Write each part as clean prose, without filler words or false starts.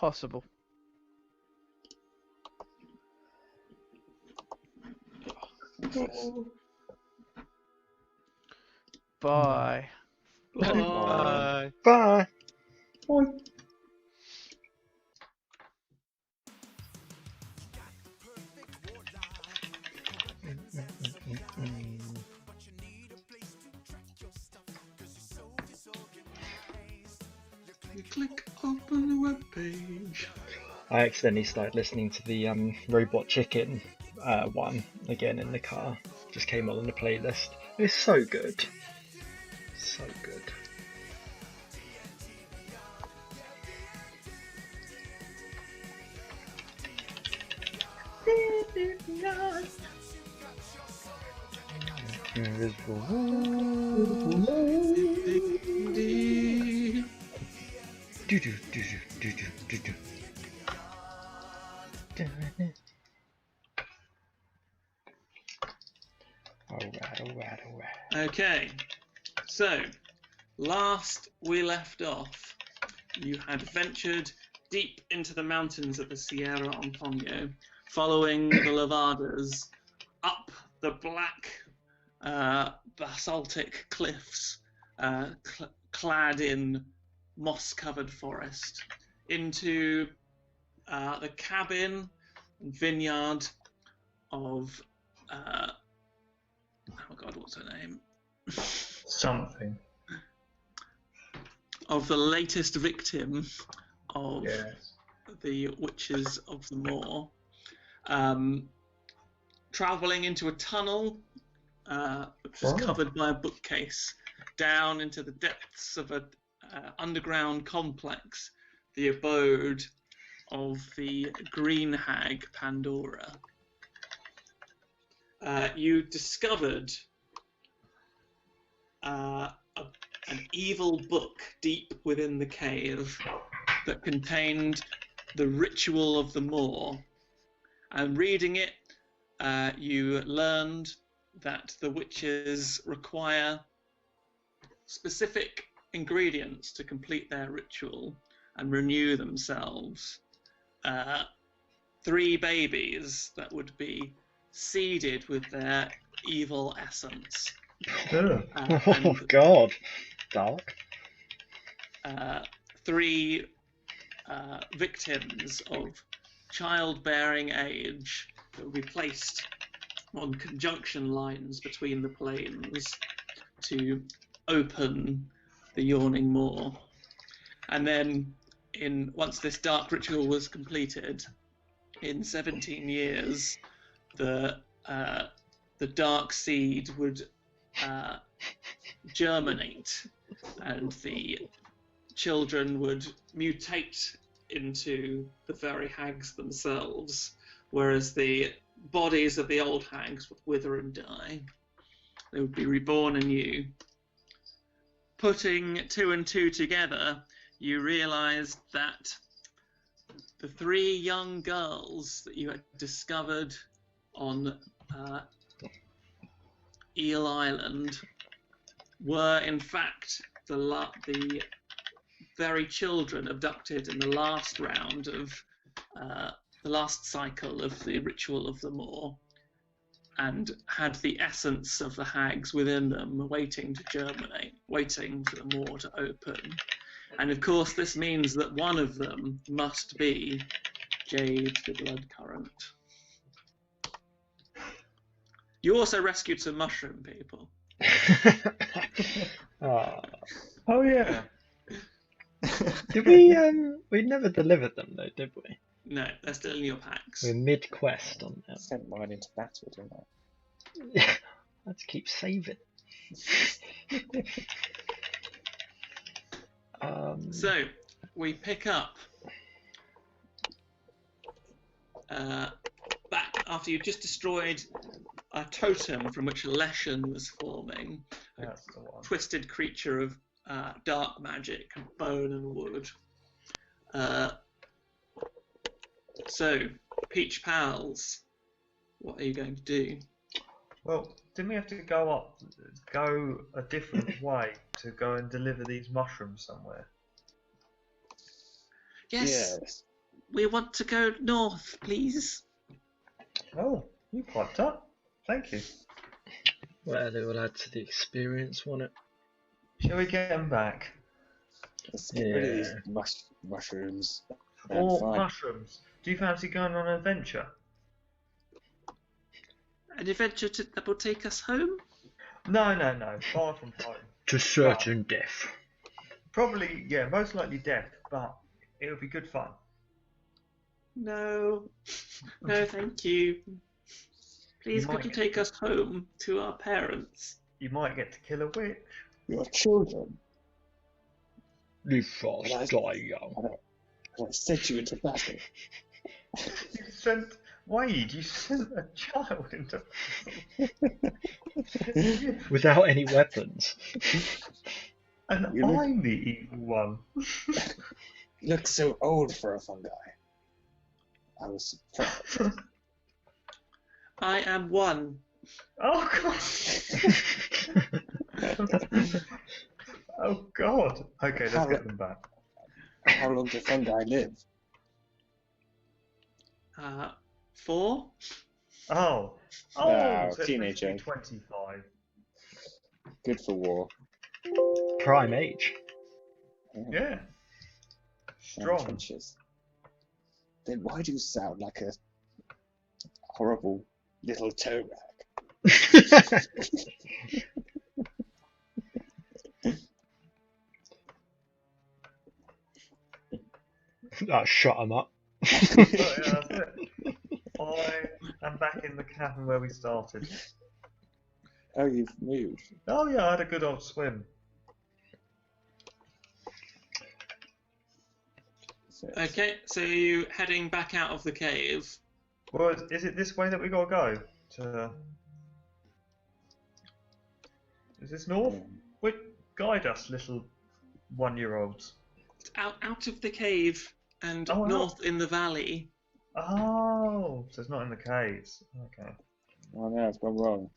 possible. Bye. Bye. Bye. Bye. You click open the web page. I accidentally started listening to the Robot Chicken one again in the car. Just came on the playlist. It's so good. So good. Invisible. Do do do do do do do. Alright. Okay, so last we left off, you had ventured deep into the mountains of the Sierra Antonio, following the Levadas up the black basaltic cliffs clad in moss-covered forest, into the cabin and vineyard of oh god, what's her name? Something. Of the latest victim of Yes. the Witches of the Moor. Travelling into a tunnel, which was covered by a bookcase, down into the depths of an underground complex, the abode of the green hag Pandora. You discovered an evil book deep within the cave that contained the ritual of the Moor. And reading it, you learned that the witches require specific ingredients to complete their ritual and renew themselves. 3 babies that would be seeded with their evil essence. Oh god, dark. 3 victims of childbearing age that will be placed on conjunction lines between the planes to open the yawning moor. And then, once this dark ritual was completed, in 17 years, the dark seed would germinate, and the children would mutate into the very hags themselves, whereas the bodies of the old hags would wither and die. They would be reborn anew. Putting 2 and 2 together, you realised that the 3 young girls that you had discovered on Eel Island were in fact the very children abducted in the last round of the last cycle of the ritual of the Moor, and had the essence of the hags within them, waiting to germinate, waiting for the Moor to open. And of course this means that one of them must be Jade the Bloodcurrent. You also rescued some mushroom people. Oh yeah. Did we never delivered them though, did we? No, they're still in your packs. We're mid-quest on them. Sent mine into battle, didn't I? Let's keep saving. So, we pick up back after you've just destroyed a totem from which Leshen was forming, That's the one. twisted creature of dark magic, bone and wood. So, Peach Pals, what are you going to do? Well, didn't we have to go a different way to go and deliver these mushrooms somewhere? Yes, We want to go north, please. Oh, you piped up. Thank you. Well, it will add to the experience, won't it? Shall we get them back? Let's get rid of these mushrooms. And fine. Mushrooms. Do you fancy going on an adventure? An adventure that will take us home? No. Far from home. To certain death. Probably, yeah, most likely death, but it'll be good fun. No. No, thank you. Please, could you take us home to our parents? You might get to kill a witch. Your children. Live fast, die young. I sent you into battle. You sent a child into Without any weapons. And I'm the evil one. You look so old for a fungi. I was surprised. I am one. Oh god. Oh god. Okay, let's get them back. How long do fungi live? 4? Oh, No, so teenager. 25. Good for war. Prime age. Yeah. Strong. Trenches. Then why do you sound like a horrible little toe rag? Shut 'em up. Oh, yeah, that's it. I am back in the cabin where we started. Oh, you've moved. Oh yeah, I had a good old swim. Okay, so are you heading back out of the cave? Well, is it this way that we gotta go? Is this north? Wait, guide us, little 1-year-olds. Out of the cave and Oh, north in the valley. Oh, so it's not in the caves. Okay. Oh no, I've gone wrong.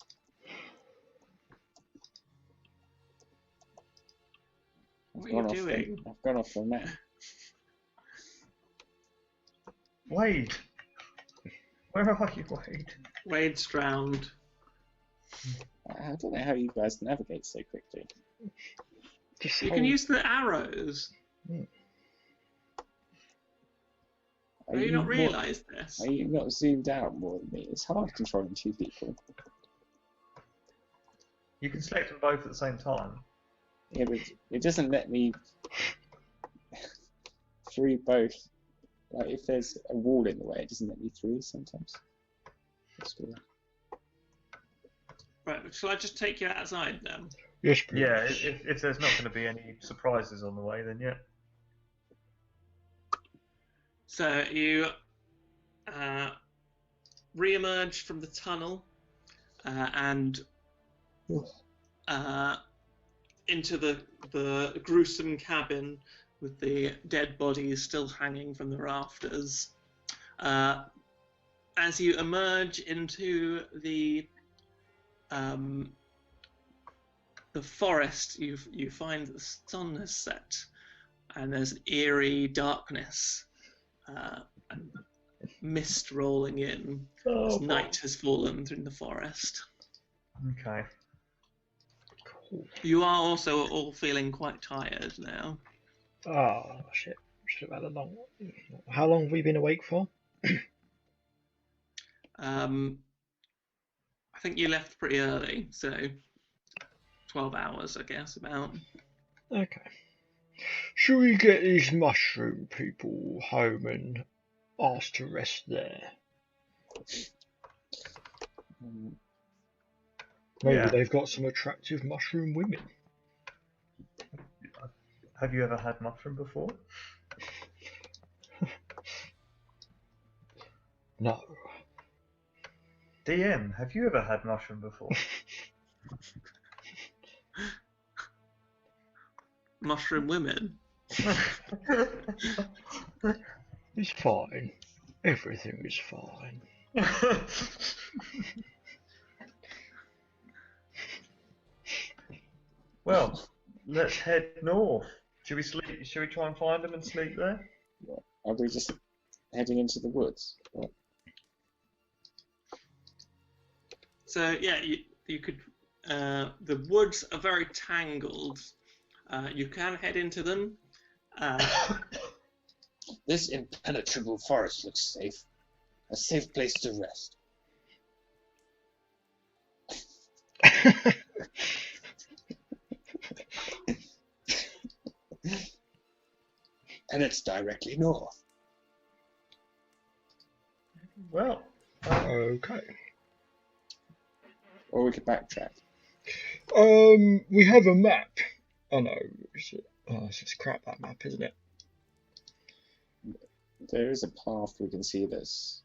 What are you doing? I've gone off the map. Wade! Where are you, Wade? Wade's drowned. I don't know how you guys navigate so quickly. You can use the arrows. Have you not realised this? Are you not zoomed out more than me? It's hard controlling 2 people. You can select them both at the same time. Yeah, but it doesn't let me through both. Like if there's a wall in the way, it doesn't let me through sometimes. That's weird. Right, shall I just take you outside then? Yes, please. Yeah, if there's not going to be any surprises on the way, then yeah. So you re-emerge from the tunnel and into the gruesome cabin with the dead bodies still hanging from the rafters. As you emerge into the forest, you find the sun has set, and there's an eerie darkness and mist rolling in as night has fallen through the forest. Okay. Cool. You are also all feeling quite tired now. Oh, shit. Should have had a long one. How long have we been awake for? I think you left pretty early, so 12 hours, I guess, about. Okay. Should we get these mushroom people home and ask to rest there? Maybe Yeah. they've got some attractive mushroom women. Have you ever had mushroom before? No. DM, have you ever had mushroom before? Mushroom women. It's fine. Everything is fine. Well, let's head north. Should we sleep? Should we try and find them and sleep there? Are we just heading into the woods. Right. So yeah, you could. The woods are very tangled. You can head into them. This impenetrable forest looks safe. A safe place to rest. And it's directly north. Well, Okay. Or we could backtrack. We have a map. Oh no, it's just crap, that map, isn't it? There is a path we can see this.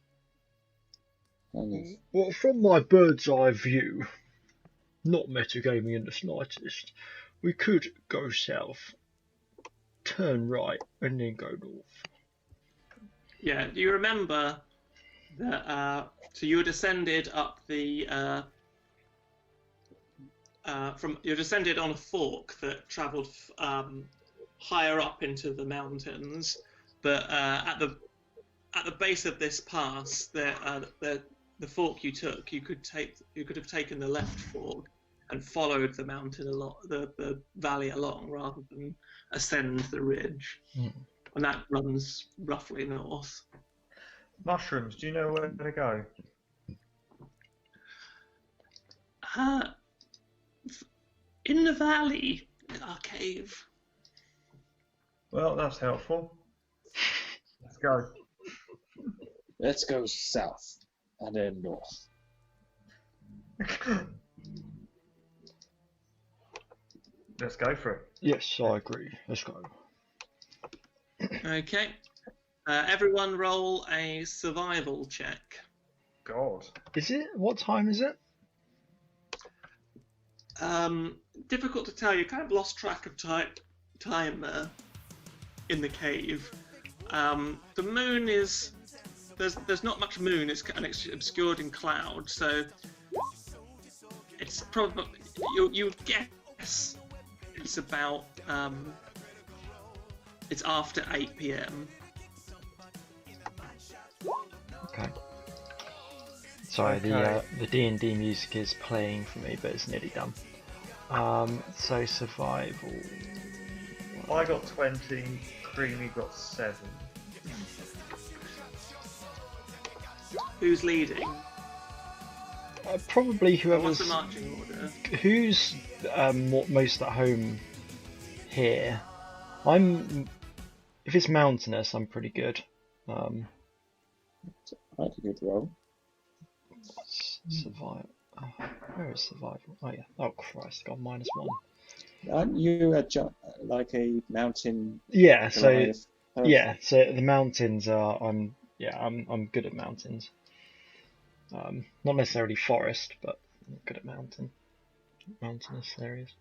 Well, from my bird's eye view, not metagaming in the slightest, we could go south, turn right, and then go north. Yeah. Do you remember that? So you descended up the. You descended on a fork that travelled higher up into the mountains, but at the base of this pass, the fork you took, you could have taken the left fork and followed the mountain along the valley along rather than ascend the ridge, and that runs roughly north. mushrooms. Do you know where to go? In the valley, our cave. Well, that's helpful. Let's go. Let's go south and then north. Let's go for it. Yes, I agree. Let's go. Okay. Everyone roll a survival check. God. Is it? What time is it? Difficult to tell. You kind of lost track of time in the cave. The moon is there's not much moon. It's kind of obscured in cloud, so it's probably you would guess it's about it's after 8 p.m. Okay. Sorry, Okay. the D&D music is playing for me, but it's nearly done. So survival. I got 20. Creamy got 7. Who's leading? Probably What's whoever's the marching order? who's most at home here. If it's mountainous, I'm pretty good. Quite a good roll. Survival. Where is survival? Oh yeah. Oh Christ, got -1. Aren't you like a mountain? Yeah. So Goliath person? yeah. So the mountains are. I'm good at mountains. Not necessarily forest, but I'm good at mountainous areas.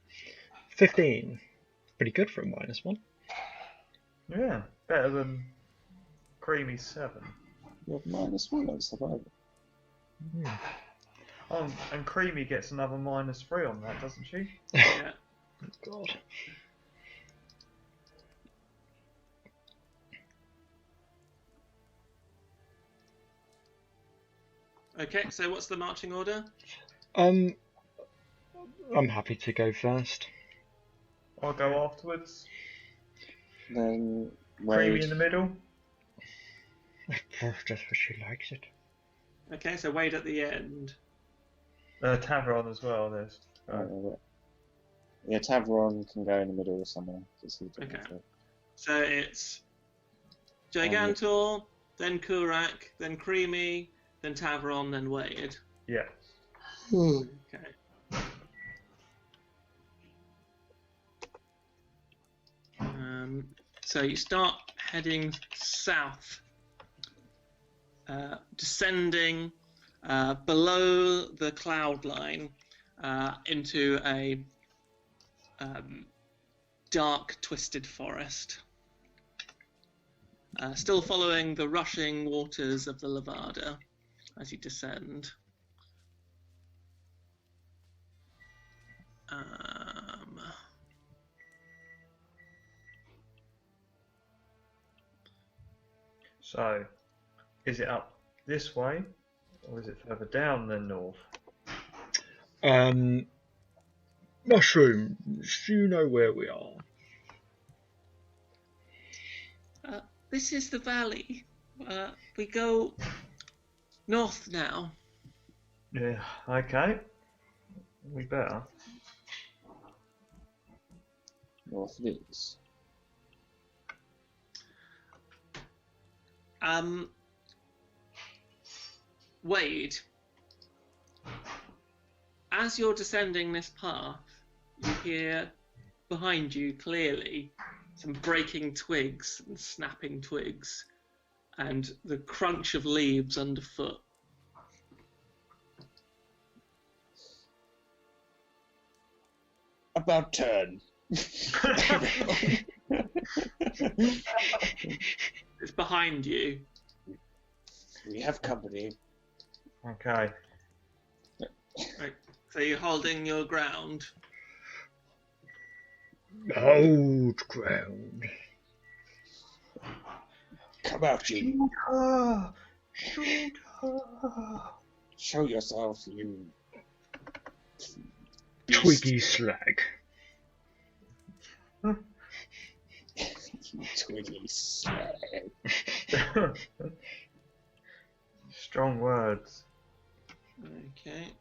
15. Pretty good for a -1. Yeah, better than Creamy 7. You're -1 on survival. And Creamy gets another -3 on that, doesn't she? Yeah. God. Okay, so what's the marching order? I'm happy to go first. I'll go afterwards. Then Creamy Wade. in the middle. Just what she likes it. Okay, so Wade at the end. Tavron as well. There's. Yeah, Tavron can go in the middle somewhere. Okay. So it's Gigantor, then Kurak, then Creamy, then Tavron, then Wade. Yeah. Okay. So you start heading south, descending below the cloud line into a dark, twisted forest. Still following the rushing waters of the Levada as you descend. So Is it up this way, or is it further down than north? Mushrooms, you know where we are. This is the valley. We go north now. Yeah. Okay. We better. North it is. Wade, as you're descending this path, you hear behind you clearly some breaking twigs and snapping twigs and the crunch of leaves underfoot. About turn. It's behind you. We have company. Okay. Right. So you're holding your ground. Hold ground. Come out, Gene. Shoot her. Show yourself, you Twiggy slag. You twiggy slag. Strong words. Okay.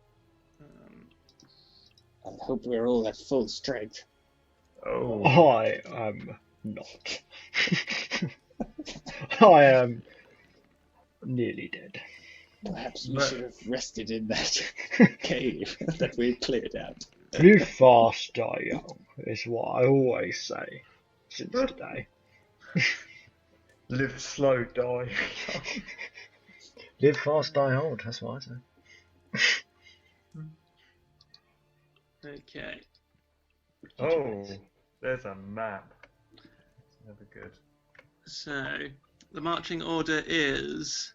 I hope we're all at full strength. Oh. I am not. I am nearly dead. Perhaps we should have rested in that cave that we cleared out. Live fast, die young, is what I always say since today. Live slow, die. Live fast, die old, that's what I say. Okay. Oh, there's a map. It's never good. So the marching order is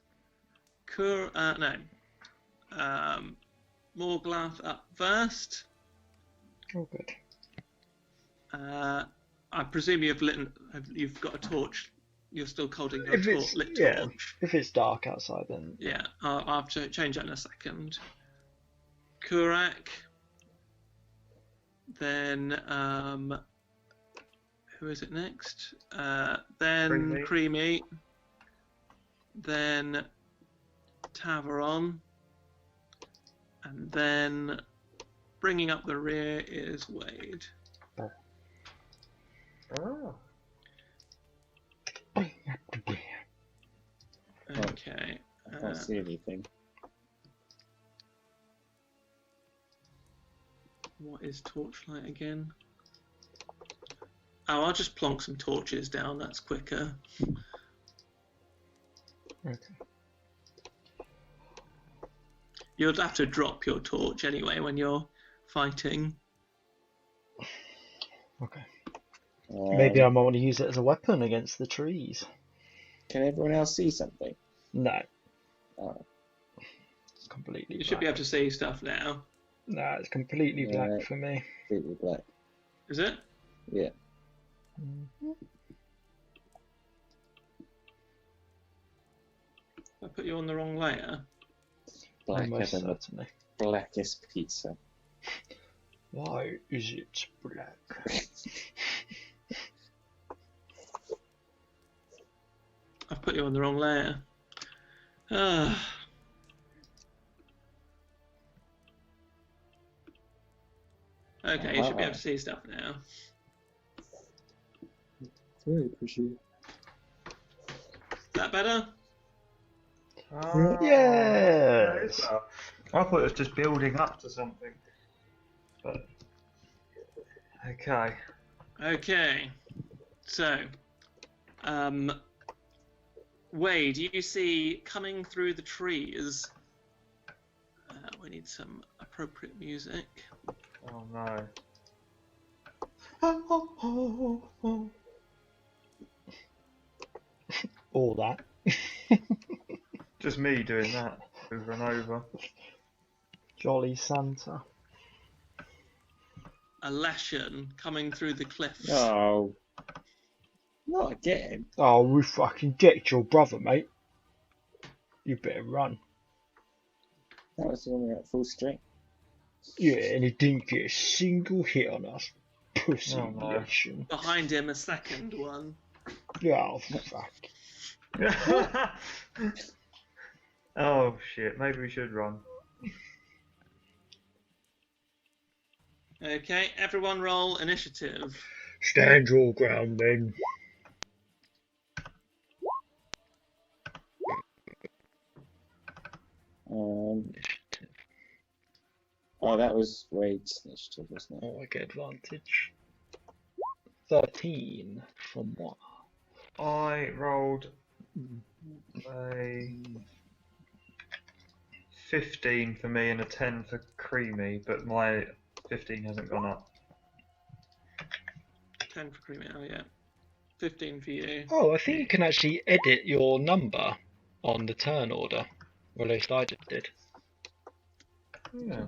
Morglath up first. Oh, good. I presume you've got a torch. You're still holding your lit yeah, torch. if it's dark outside, then Yeah, I'll have to change that in a second. Kurak. Then who is it next? Then Creamy. Then Taveron. And then bringing up the rear is Wade. Oh. Okay. I can't see anything. What is torchlight again? Oh, I'll just plonk some torches down, that's quicker. okay. You'll have to drop your torch anyway when you're fighting. Okay. Maybe I might want to use it as a weapon against the trees. Can everyone else see something? No. Oh. It's completely You should be able to see stuff now. No, it's completely black Right. for me. Completely black. Is it? Yeah. I put you on the wrong layer. Blacker Almost than the certainly. blackest pizza. Why is it black? I've put you on the wrong layer. Ah. Okay, you should be able to see stuff now. Very appreciate. Is that better? Oh, Yes. I thought it was just building up to something. But okay. Okay. So, Wade, you see coming through the trees. We need some appropriate music. Oh no. All that. Just me doing that over and over. Jolly Santa. A Leshen coming through the cliffs. Oh. Not again. Oh, we fucking get your brother, mate. You better run. That was when we were at full strength. Yeah, and it didn't get a single hit on us. Pussy Oh, no. Leshen. Behind him, a second one. Oh, fuck. Oh shit, maybe we should run. Okay, everyone roll initiative. Stand your ground, then. Oh, that was Wade's initiative, wasn't it? Oh, I get advantage. 13 from what? I rolled a 15 for me and a 10 for Creamy, but my 15 hasn't gone up. 10 for Creamy, oh yeah. 15 for you. Oh, I think you can actually edit your number on the turn order. Or at least I just did. Yeah.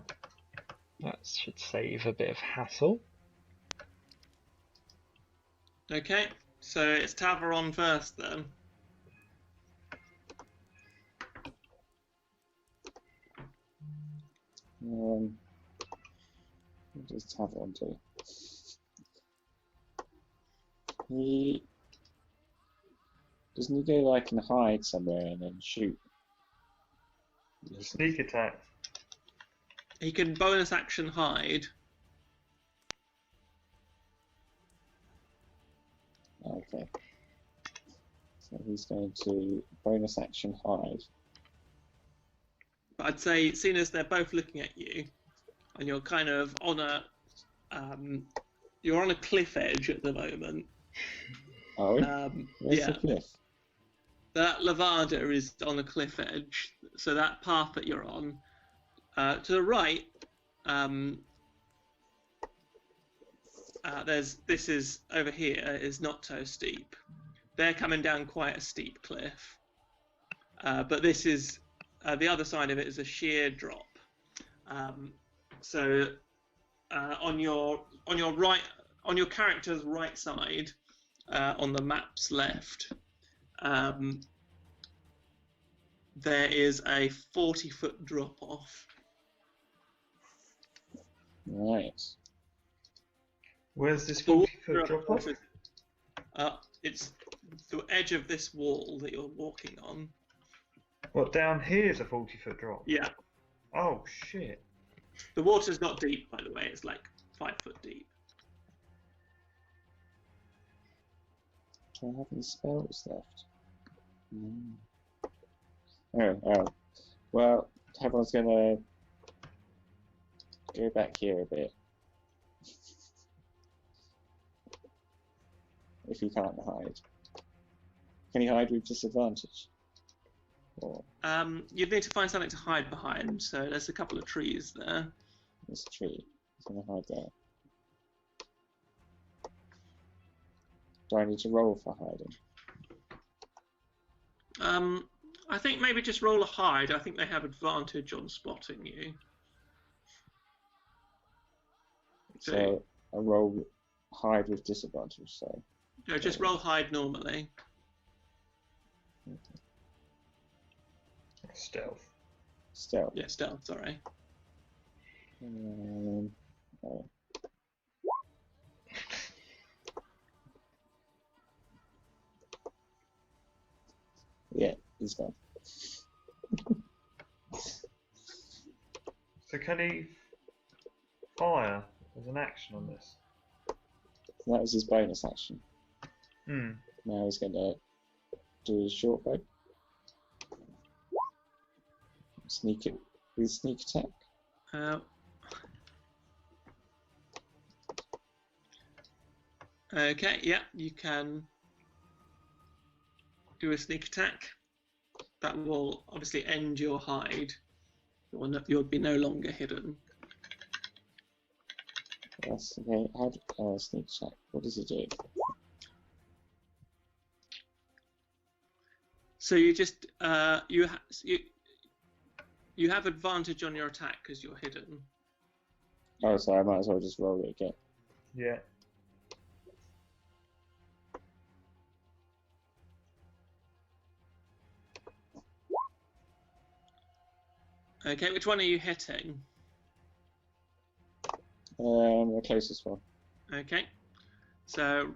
That should save a bit of hassle. Okay, so it's Taveron first then. What does Tavon do? Doesn't he go like and hide somewhere and then shoot? Sneak attack. He can bonus action hide. Okay. So he's going to bonus action hide. But I'd say, seeing as they're both looking at you, and you're kind of on a, you're on a cliff edge at the moment. Oh, where's yeah. the cliff? That Levada is on a cliff edge, so that path that you're on, to the right, this is over here is not so steep. They're coming down quite a steep cliff, but this is the other side of it is a sheer drop. So on your right, on your character's right side, on the map's left, there is a 40-foot drop off. Right. Where's this 40-foot drop off? It's the edge of this wall that you're walking on. What, down here's a 40-foot drop? Yeah. Oh shit. The water's not deep, by the way. It's like 5 foot deep. Do I have any spells left? Oh. Well, everyone's gonna go back here a bit. If he can't hide. Can he hide with disadvantage? Or You'd need to find something to hide behind. So there's a couple of trees there. this tree? He's gonna hide there. Do I need to roll for hiding? I think maybe just roll a hide. I think they have advantage on spotting you. So I roll hide with disadvantage, so. No, just roll hide normally. Stealth. Stealth. Yeah, stealth, sorry. Oh. Yeah, he's gone. So can he fire as an action on this? That was his bonus action. Hmm. Now he's going to do his short bow. Sneak it with sneak attack. Okay, yeah, you can do a sneak attack. That will obviously end your hide. You'll be no longer hidden. That's okay. Add sneak attack. What does it do? So you just you have advantage on your attack because you're hidden. Oh, so I might as well just roll it again. Yeah. Okay, which one are you hitting? The closest one. Okay, so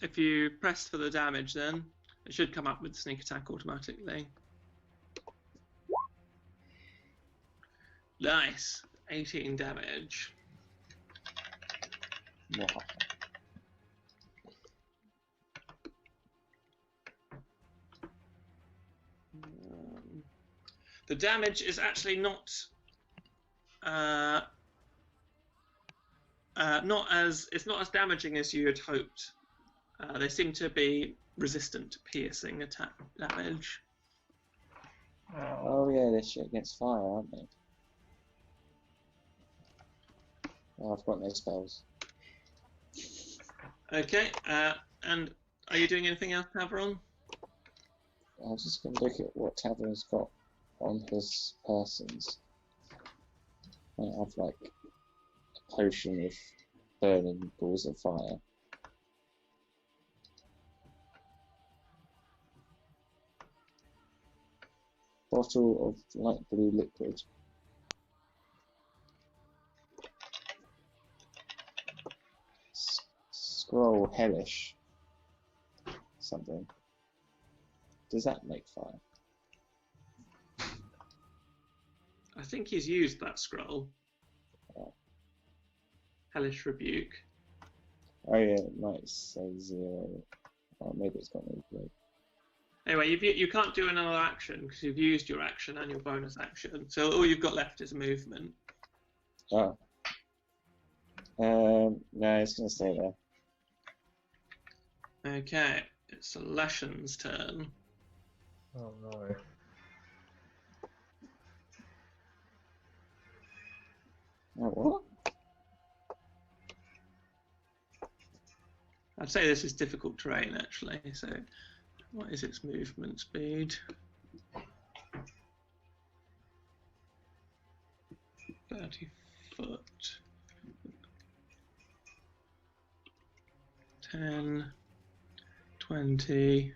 if you press for the damage, then it should come up with sneak attack automatically. Nice, 18 damage. Wow. The damage is actually not it's not as damaging as you had hoped. They seem to be resistant to piercing attack damage. Oh yeah, they're shit against fire, aren't they? Oh, I've got no spells. Okay, and are you doing anything else, Tavron? I was just going to look at what Tavern's got on his persons. I have like a potion of burning balls of fire. Bottle of light blue liquid. Scroll hellish. Something. Does that make fire? I think he's used that scroll. Oh. Hellish Rebuke. Oh yeah, it might say 0. Oh, maybe it's got no blue. Anyway, you can't do another action because you've used your action and your bonus action. So all you've got left is movement. Oh. No, it's going to stay there. Okay, it's Leshen's turn. Oh no. Oh, what? I'd say this is difficult terrain actually. So, what is its movement speed? 30 foot. 10, 20,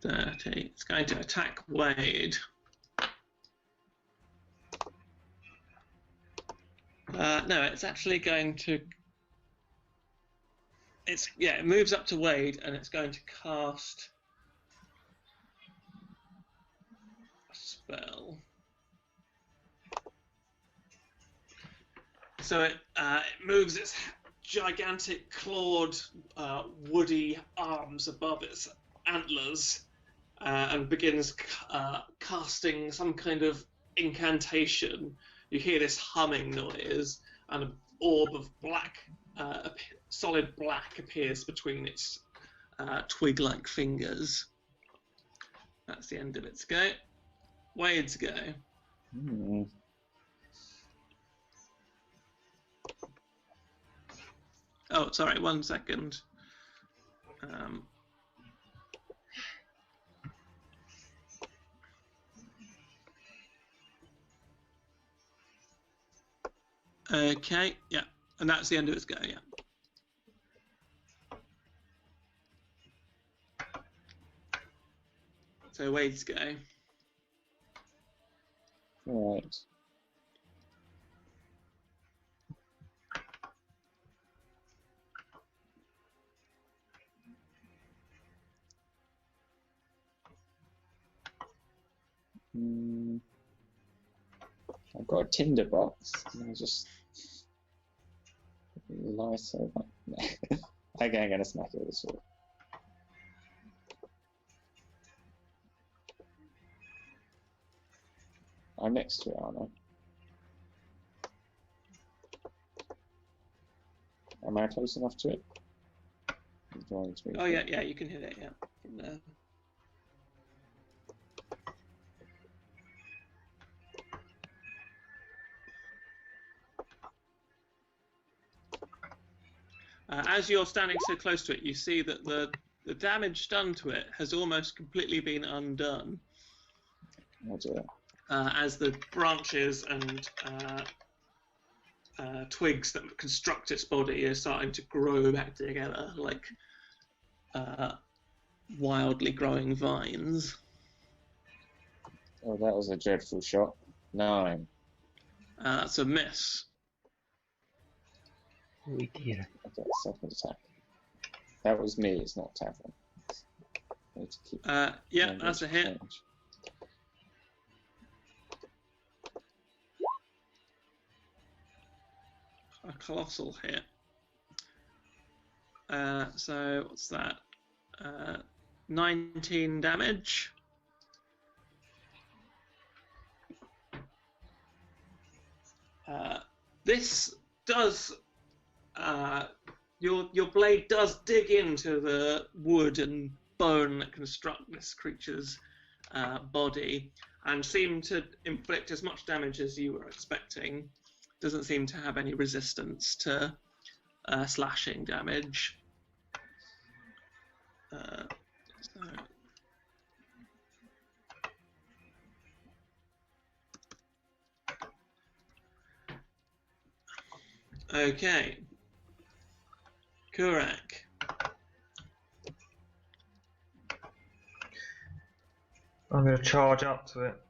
30. It's going to attack Wade. No, it's actually going to. It moves up to Wade and it's going to cast a spell. So it moves its gigantic clawed woody arms above its antlers and begins casting some kind of incantation. You hear this humming noise and an orb of black, solid black appears between its twig-like fingers. That's the end of its go. Wade's go. Hmm. Oh, sorry, 1 second. Okay, yeah, and that's the end of its go, yeah. So Wade's go. Right. I've got a tinder box. I'll just light over. I'm going to smack it with a sword. I'm next to it, aren't I? Am I close enough to it? Oh yeah, you can hit it, yeah, from there. As you're standing so close to it, you see that the damage done to it has almost completely been undone. Oh dear. As the branches and twigs that construct its body are starting to grow back together like wildly growing vines. Oh, that was a dreadful shot. 9. That's a miss. Oh dear. I get a second attack. That was me, it's not Tavern. I need to keep Yeah, numbers that's a hit. change. A colossal hit. So what's that? 19 damage. This does. Your blade does dig into the wood and bone that construct this creature's body, and seem to inflict as much damage as you were expecting. Doesn't seem to have any resistance to slashing damage. So. Okay. Kurak. I'm going to charge up to it.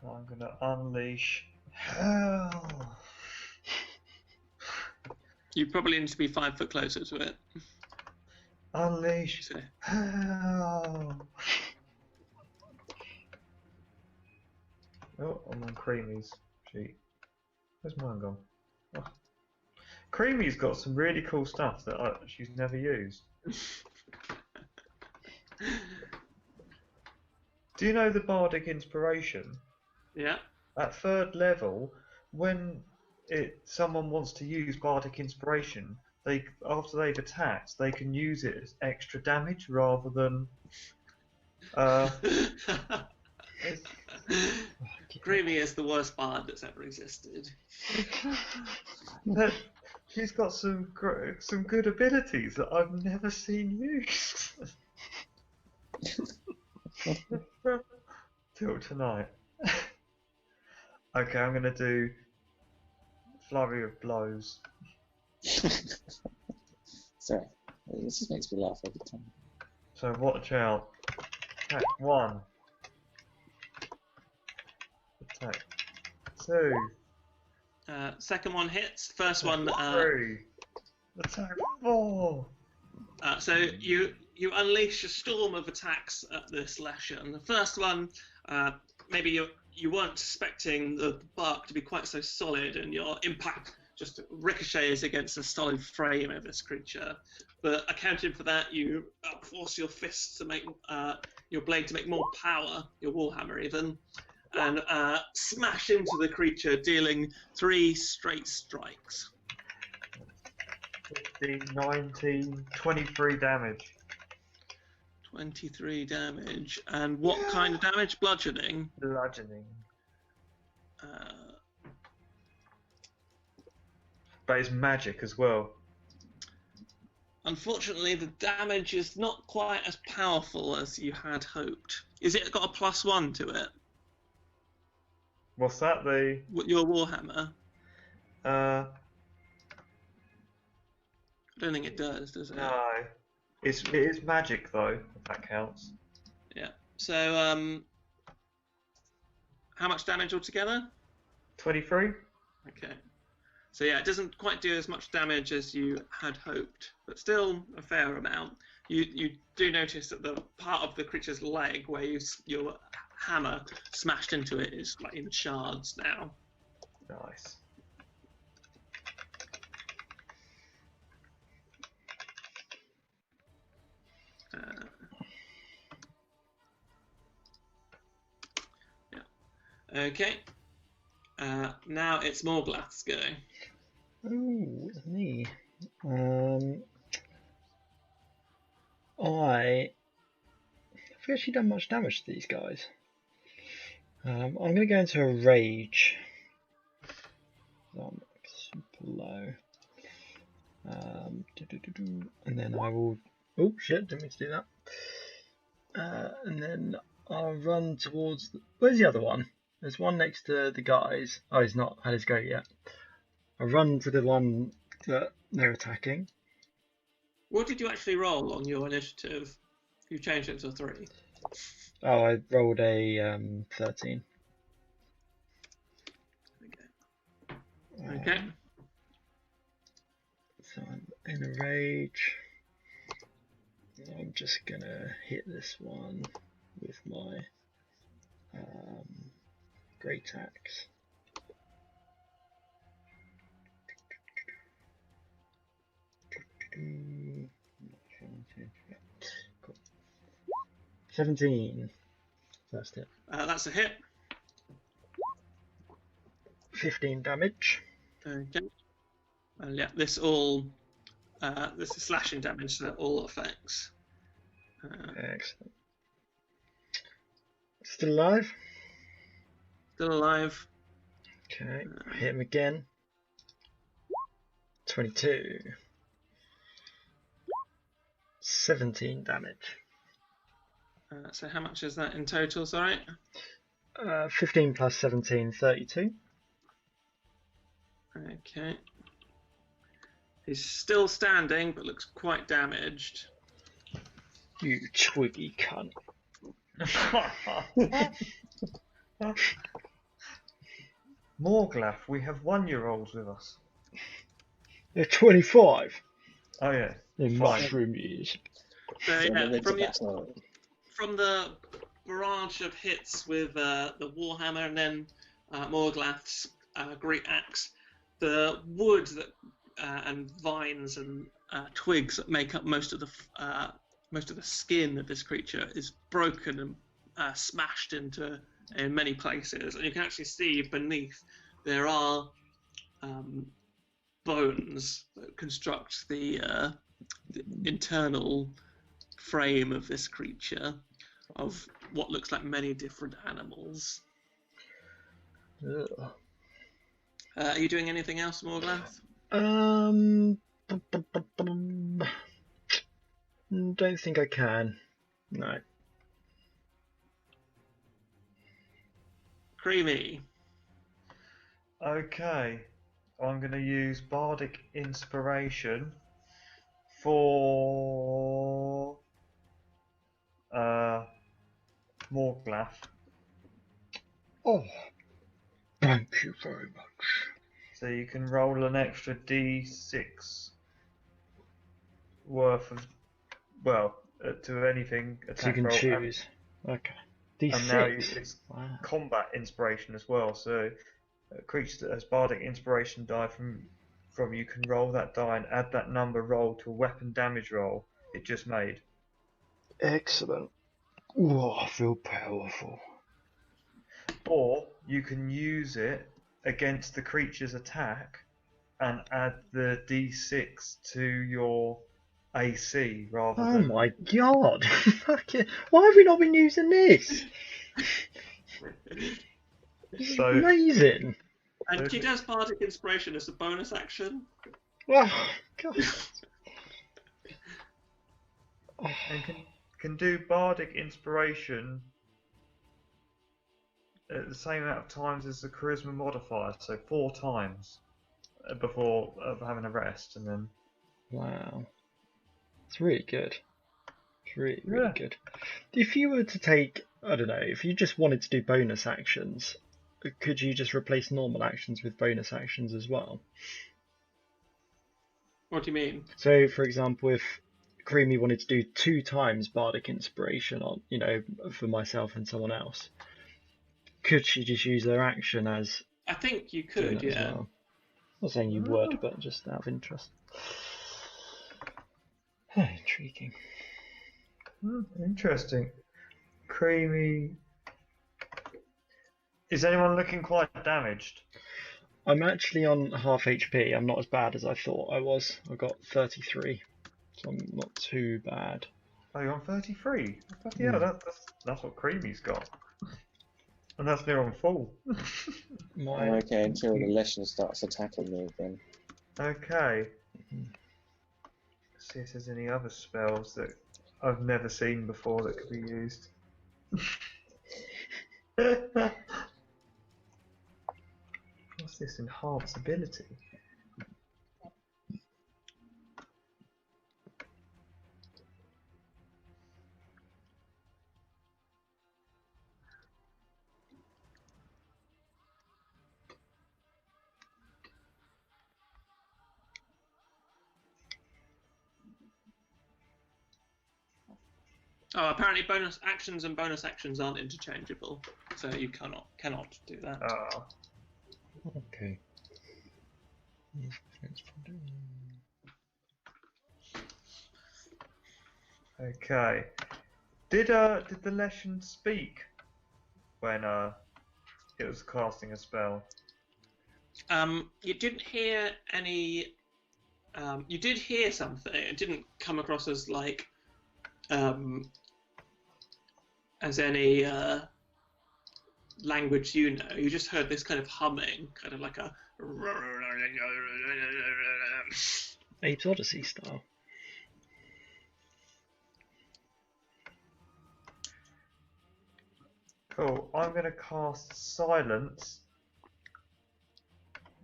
I'm going to unleash hell. You probably need to be 5 foot closer to it. Unleash So, hell. Oh, I'm on Creamy's sheet. Where's mine gone? Oh. Creamy's got some really cool stuff that she's never used. Do you know the Bardic Inspiration? yeah. At 3rd level, when someone wants to use Bardic Inspiration, after they've attacked, they can use it as extra damage rather than. Creamy is the worst bard that's ever existed. She's got some good abilities that I've never seen used. Till tonight. Okay, I'm gonna do flurry of blows. Sorry, this just makes me laugh every time. So watch out. Attack 1. Attack 2. Second one hits. First one. 3. Attack 4. So you unleash a storm of attacks at this Leshen. The first one, maybe you weren't expecting the bark to be quite so solid, and your impact just ricochets against the solid frame of this creature. But accounting for that, you force your fists to make your blade to make more power, your warhammer even, and smash into the creature, dealing 3 straight strikes. 15, 19, 23 damage. 23 damage. And what kind of damage? Bludgeoning? Bludgeoning. But it's magic as well. Unfortunately, the damage is not quite as powerful as you had hoped. Is it got a +1 to it? What's that? Your warhammer? I don't think it does it? No. It is magic though, if that counts. Yeah. So, how much damage altogether? 23? Okay. So yeah, it doesn't quite do as much damage as you had hoped, but still a fair amount. You do notice that the part of the creature's leg where your hammer smashed into it is like in shards now. Nice. Yeah. Okay. Now it's Morglath's go. Ooh, it's me. I've actually done much damage to these guys. I'm going to go into a rage. I'm super low. And then I will. Oh shit! Didn't mean to do that. And then I'll run towards. Where's the other one? There's one next to the guys. Oh, he's not had his go yet. I run to the one that they're attacking. What did you actually roll on your initiative? You changed it to 3. Oh, I rolled a 13. Okay. So I'm in a rage. I'm just gonna hit this one with my great axe. Cool. 17. First hit. That's a hit. 15 damage. Okay. And yeah, this is slashing damage, so all effects. Excellent. Still alive? Still alive. Okay, hit him again. 22. 17 damage. So how much is that in total, sorry? 15 plus 17, 32. Okay. He's still standing, but looks quite damaged. You twiggy cunt. Morglaf, we have 1-year-olds with us. They're 25 Oh yeah. in Fine. mushroom years. So So yeah, maybe from, that's not it. from the barrage of hits with the Warhammer and then Morglaf's great axe, the wood that and vines and twigs that make up most of the skin of this creature is broken and smashed into in many places, and you can actually see beneath there are bones that construct the internal frame of this creature of what looks like many different animals. Ugh. Are you doing anything else, Morglath? Don't think I can. No. Creamy. Okay. I'm going to use Bardic Inspiration for Morglaf. Oh, thank you very much. So you can roll an extra D6 worth of, well, to anything attack So you can roll. choose. Okay. D6. And now it's Wow. combat inspiration as well. So a creature that has Bardic Inspiration die from you can roll that die and add that number roll to a weapon damage roll it just made. Excellent. Oh, I feel powerful. Or you can use it against the creature's attack and add the D6 to your AC rather Oh than. my god! Fucking, why have we not been using this? This is So- amazing. And he does Bardic Inspiration as a bonus action. Oh, god. And can do Bardic Inspiration at the same amount of times as the Charisma modifier, so 4 times before having a rest, and then. Wow. It's really good. It's really, really Yeah. good. If you were to take, I don't know, if you just wanted to do bonus actions, could you just replace normal actions with bonus actions as well? What do you mean? So, for example, if Creamy wanted to do 2 times Bardic Inspiration on, for myself and someone else, could she just use their action as I think you doing could, that as yeah. well? Not saying you would, but just out of interest. Intriguing. Interesting. Creamy. Is anyone looking quite damaged? I'm actually on half HP. I'm not as bad as I thought I was. I got 33, so I'm not too bad. Oh, you're on 33. Yeah, that's what Creamy's got. And that's near on full. I'm My okay until the Leshen starts attacking me again. Okay. Let's see if there's any other spells that I've never seen before that could be used. What's this? Enhance ability? Oh, apparently bonus actions and bonus actions aren't interchangeable, so you cannot do that. Ah. Okay. Okay. Did the Leshen speak when it was casting a spell? You didn't hear any. You did hear something. It didn't come across as like as any language you know. You just heard this kind of humming, kind of like a Abe's Odyssey style. Cool. I'm going to cast Silence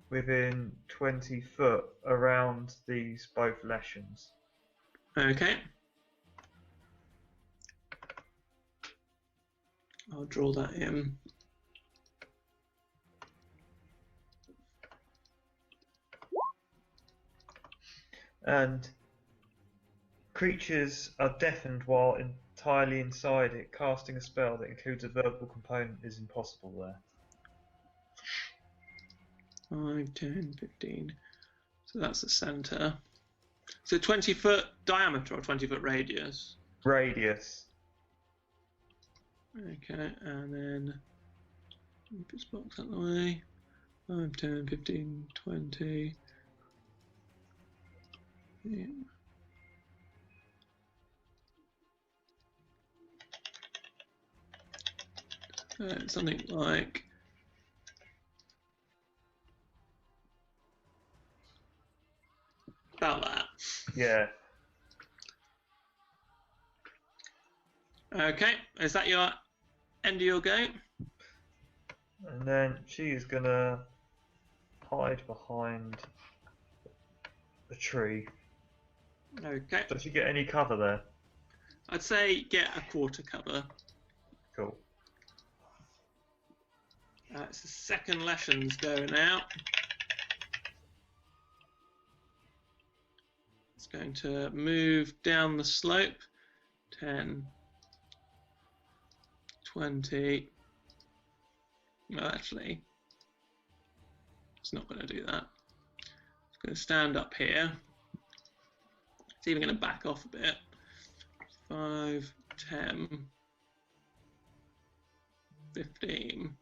within 20 foot around these both Leshens. Okay. I'll draw that in. And creatures are deafened while entirely inside it. Casting a spell that includes a verbal component is impossible there. 5, 10, 15. So that's the center. So 20-foot diameter or 20-foot radius? Radius. Okay, and then move this box out of the way. 5, 10, 15, 20. Yeah. Something like about that. Yeah. Okay, is that your end of your go? And then she's gonna hide behind a tree. Okay, Does she get any cover there? I'd say get a quarter cover. Cool. It's the second Leshen's go now. It's going to move down the slope. 10, 20. No, actually, it's not going to do that. It's going to stand up here. It's even going to back off a bit. 5, 10, 15.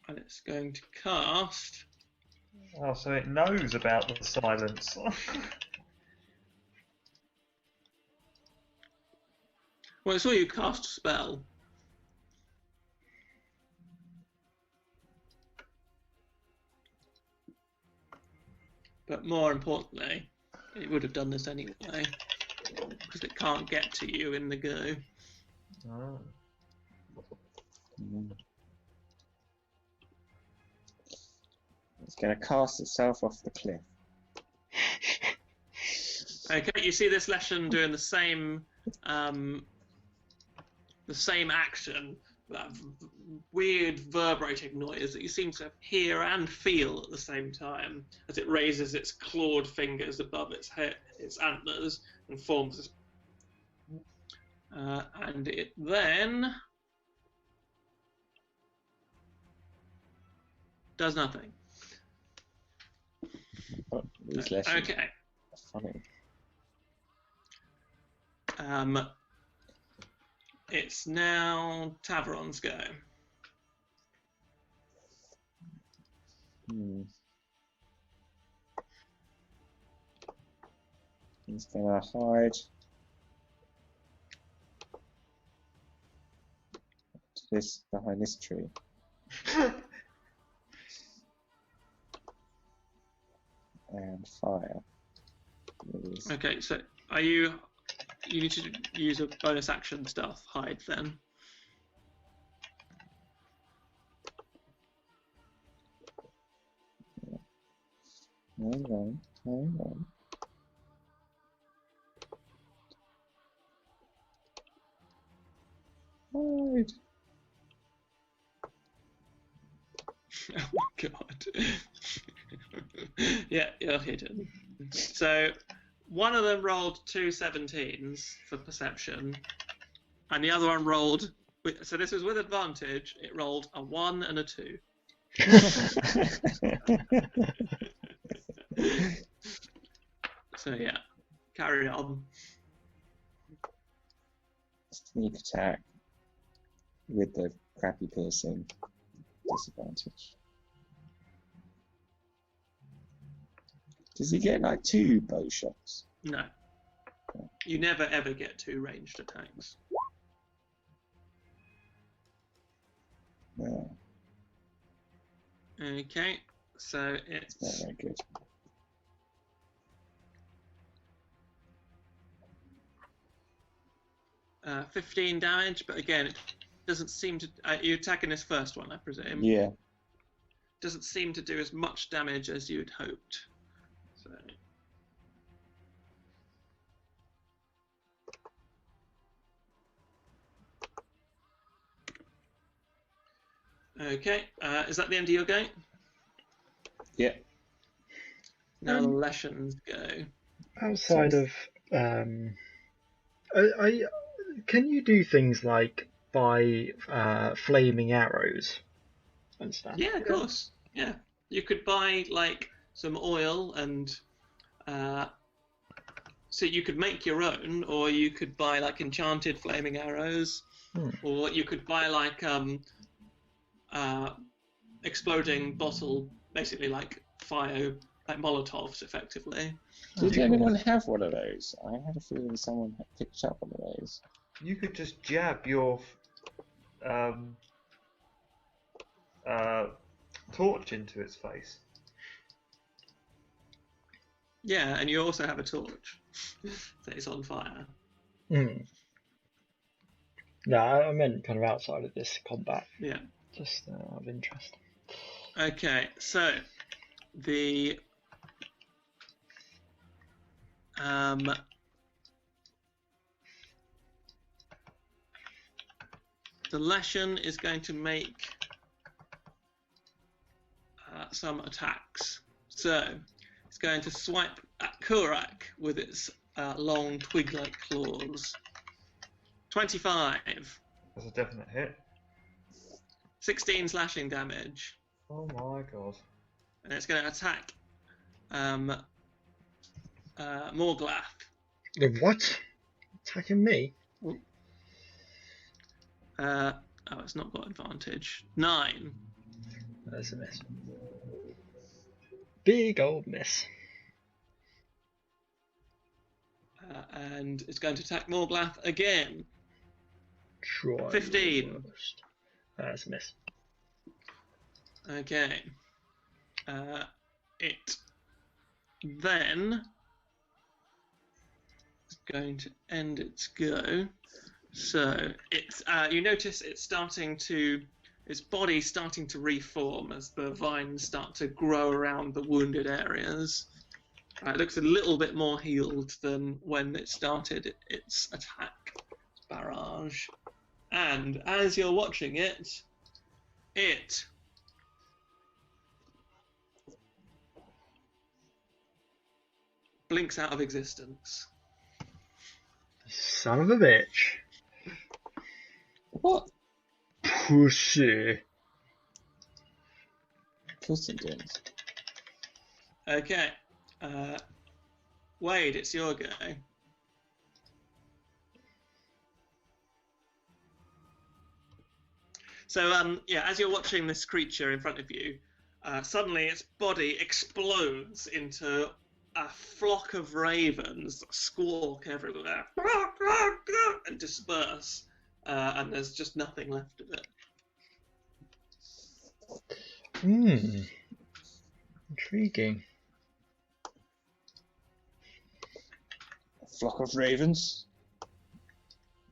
And it's going to cast. Oh, so it knows about the silence. Well, it's all you cast a spell. But more importantly, it would have done this anyway, because it can't get to you in the go. Oh. It's going to cast itself off the cliff. Okay, you see this Leshen doing the same action, that weird vibrating noise that you seem to hear and feel at the same time as it raises its clawed fingers above its head, its antlers, and forms this. And it then does nothing. But these Leshen Okay. are funny. It's now Tavron's go. He's going to hide behind this tree. And fire. Okay, so are you need to use a bonus action stuff, hide then. Hang on. Hide. Oh my god. Yeah, you're hidden. So one of them rolled 2 17s for perception, and the other one rolled. So this was with advantage. It rolled a 1 and a 2. So yeah, carry on. Sneak attack with the crappy piercing. Disadvantage. Does he get like 2 bow shots? No. You never ever get 2 ranged attacks. No, Okay, so it's not it's very good. uh, 15 damage, but again, it doesn't seem to. You're attacking this first one, I presume. Yeah. Doesn't seem to do as much damage as you'd hoped. So. Okay, is that the end of your go? Yeah. Now the Leshens go. Outside of, can you do things like buy flaming arrows and stuff? Yeah, of course. Yeah, you could buy like some oil and so you could make your own, or you could buy like enchanted flaming arrows, or you could buy like exploding bottle, basically like fire, like Molotovs, effectively. Did anyone have one of those? I had a feeling someone had picked up one of those. You could just jab your torch into its face. Yeah, and you also have a torch that is on fire. No, I meant kind of outside of this combat. Yeah. Just out of interest. Okay, so the Leshen is going to make some attacks. So it's going to swipe at Kurak with its long twig-like claws. 25. That's a definite hit. 16 slashing damage. Oh my god. And it's going to attack Morglath. What? Attacking me? Oh, it's not got advantage. 9. That's a miss. Big old miss. And it's going to attack Morglath again. Try 15. your worst. That's a miss. Okay. It then is going to end its go. So it's you notice it's starting to, its body starting to reform as the vines start to grow around the wounded areas. It looks a little bit more healed than when it started its attack, its barrage. And as you're watching it, it blinks out of existence. Son of a bitch. What? Pussy. Pussy did. Okay. Wade, it's your go. So, yeah, as you're watching this creature in front of you, suddenly its body explodes into a flock of ravens that squawk everywhere and disperse, and there's just nothing left of it. Intriguing. A flock of ravens?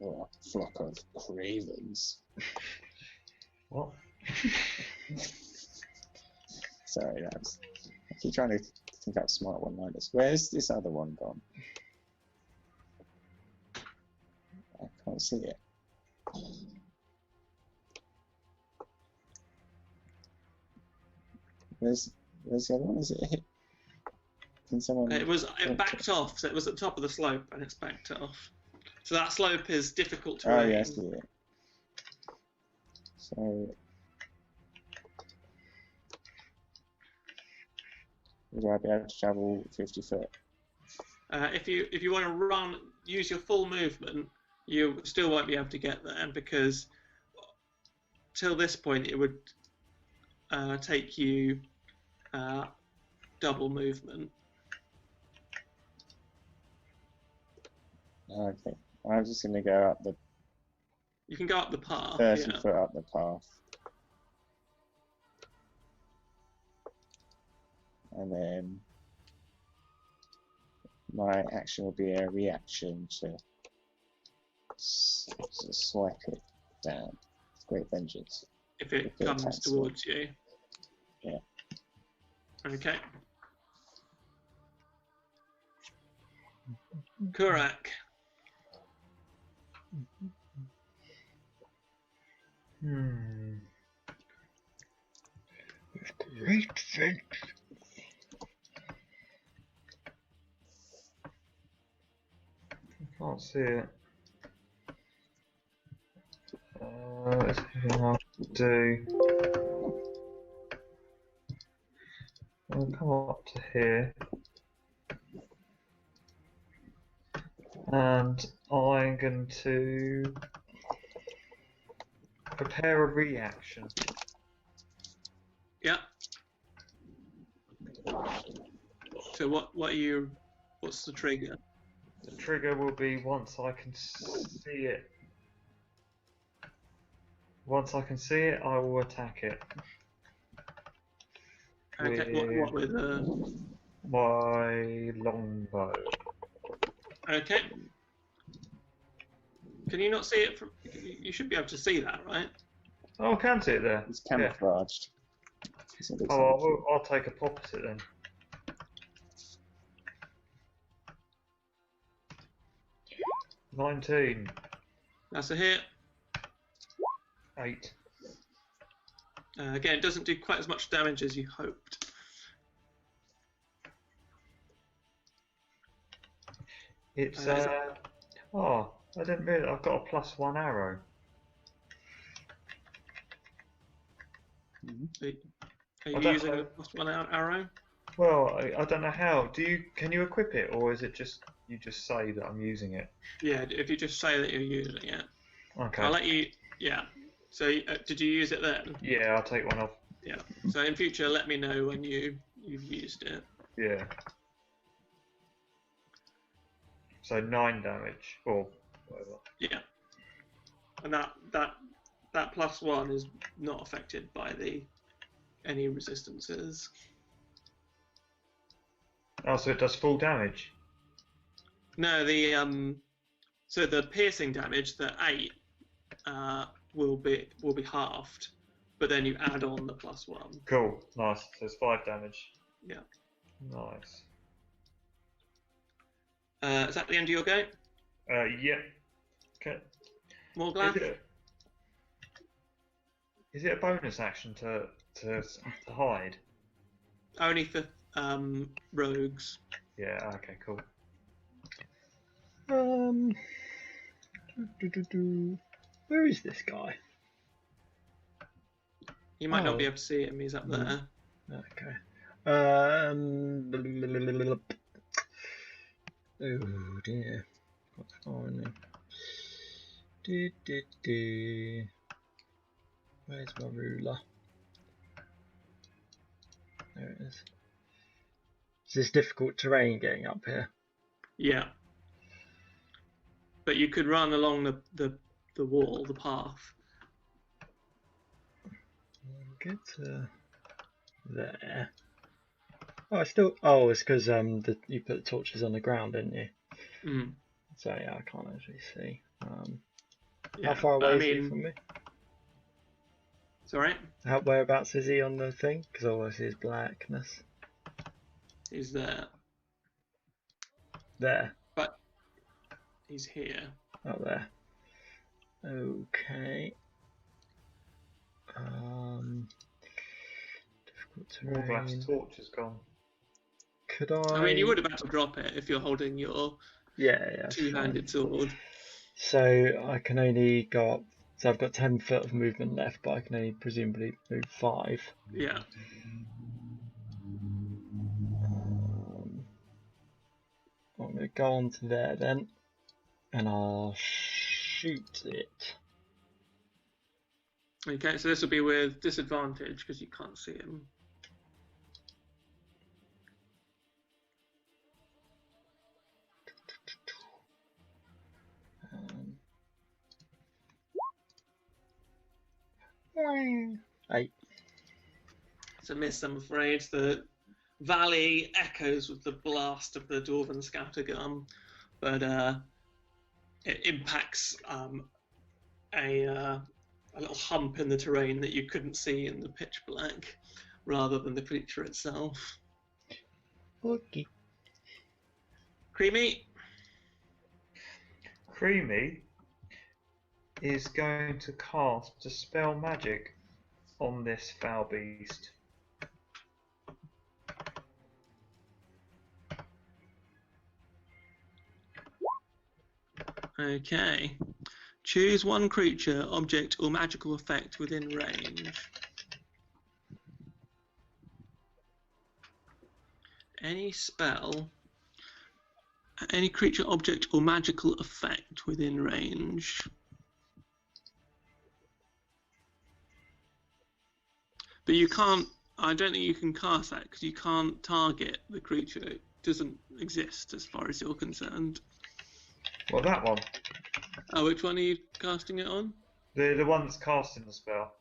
Or a flock of cravens? What? Sorry, I keep trying to think out smart one-liners. Where's this other one gone? I can't see it. Where's the other one? Is it a hit? Can someone? It backed off, so it was at the top of the slope, and it's backed off. So that slope is difficult Oh terrain. yeah, I see it. So, would I be able to travel 50 foot? If you want to use your full movement, you still won't be able to get there because till this point it would take you double movement. Okay, I'm just going to go up the You can go up the path. 30 Yeah. foot up the path. And then my action will be a reaction to swipe it down. Great vengeance. If it If it comes attacks towards you. Yeah. Okay. Kurak. Great thing. I can't see it. There's anything I can do. I'll come up to here. And I'm going to prepare a reaction. Yeah. So what's the trigger? The trigger will be once I can see it. Once I can see it, I will attack it. Okay, what with my longbow. Okay. Can you not see it from? You should be able to see that, right? Oh, I can see it there. It's camouflaged. Oh, I'll take a pop at it then. $19. That's a hit. 8. Again, it doesn't do quite as much damage as you hoped. It's oh, I didn't realise I've got a +1 arrow. Are you using a +1 arrow? Well, I don't know how. Can you equip it, or is it just you just say that I'm using it? Yeah, if you just say that you're using it. Okay. I'll let you. Yeah. So did you use it then? Yeah, I'll take one off. Yeah. So in future, let me know when you've used it. Yeah. So 9 damage, or whatever. Yeah. And that +1 is not affected by any resistances. Oh, so it does full damage. No, so the piercing damage, the 8, will be halved, but then you add on the +1. Cool, nice. So it's 5 damage. Yeah. Nice. Is that the end of your go? Yeah. Okay. More glass? Is it a bonus action to hide? Only for rogues. Yeah. Okay. Cool. Where is this guy? You might not be able to see him. He's up there. Okay. Oh dear. What's going on? Where's my ruler? There it is. Is this difficult terrain getting up here? Yeah. But you could run along the wall, the path. Get to there. Oh, it's because you put the torches on the ground, didn't you? Mm. So yeah, I can't actually see. Yeah, how far away is he from me? Sorry? Whereabouts is he on the thing? Because all I see is blackness. He's there. There. But he's here. Oh, there. Okay. Difficult All terrain. glass torch is gone. Could I? I mean, you would have had to drop it if you're holding your Yeah, two-handed sword. So I can only go up. So I've got 10 foot of movement left, but I can only presumably move 5. Yeah. I'm going to go on to there then, and I'll shoot it. Okay, so this will be with disadvantage because you can't see him. Eight. It's a miss, I'm afraid. The valley echoes with the blast of the Dwarven scouter gun, but it impacts a little hump in the terrain that you couldn't see in the pitch black, rather than the creature itself. Okay. Creamy. Creamy is going to cast Dispel Magic on this foul beast. Okay. Choose one creature, object, or magical effect within range. Any spell, any creature, object, or magical effect within range. But you can't, I don't think you can cast that because you can't target the creature. It doesn't exist as far as you're concerned. Well, that one. Oh, which one are you casting it on? The one that's casting the spell.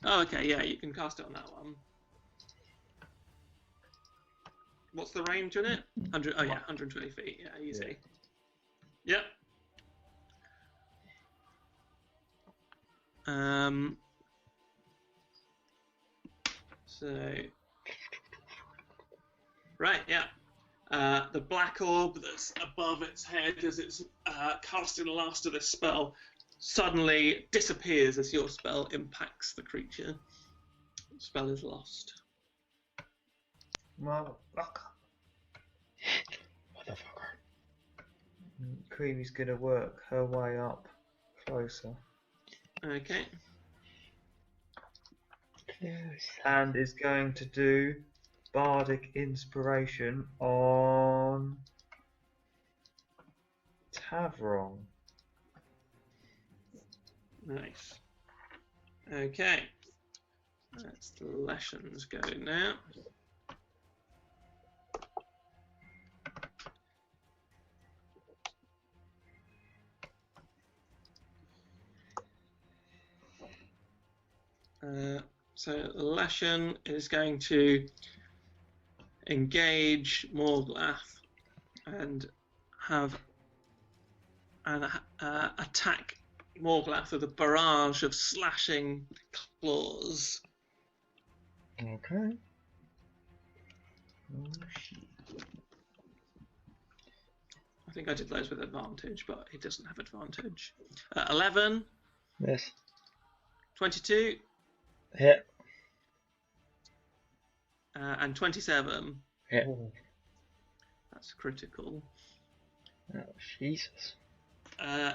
Oh, okay, yeah, you can cast it on that one. What's the range on it? 100. Oh yeah, 120 feet. Yeah, easy. Yep. So. Right. Yeah. The black orb that's above its head as it's casting the last of this spell suddenly disappears as your spell impacts the creature. The spell is lost. Motherfucker. Motherfucker. Creamy's gonna work her way up closer. Okay. And is going to do Bardic Inspiration on Tavron. Nice. Okay. That's the Leshen's go now. So Leshen is going to engage Morglath and have an attack Morglath with a barrage of slashing claws. Okay. Oh, shit. I think I did those with advantage, but he doesn't have advantage. 11, Miss. 22, Hit. and 27. Hit. Oh. That's critical. Oh, Jesus.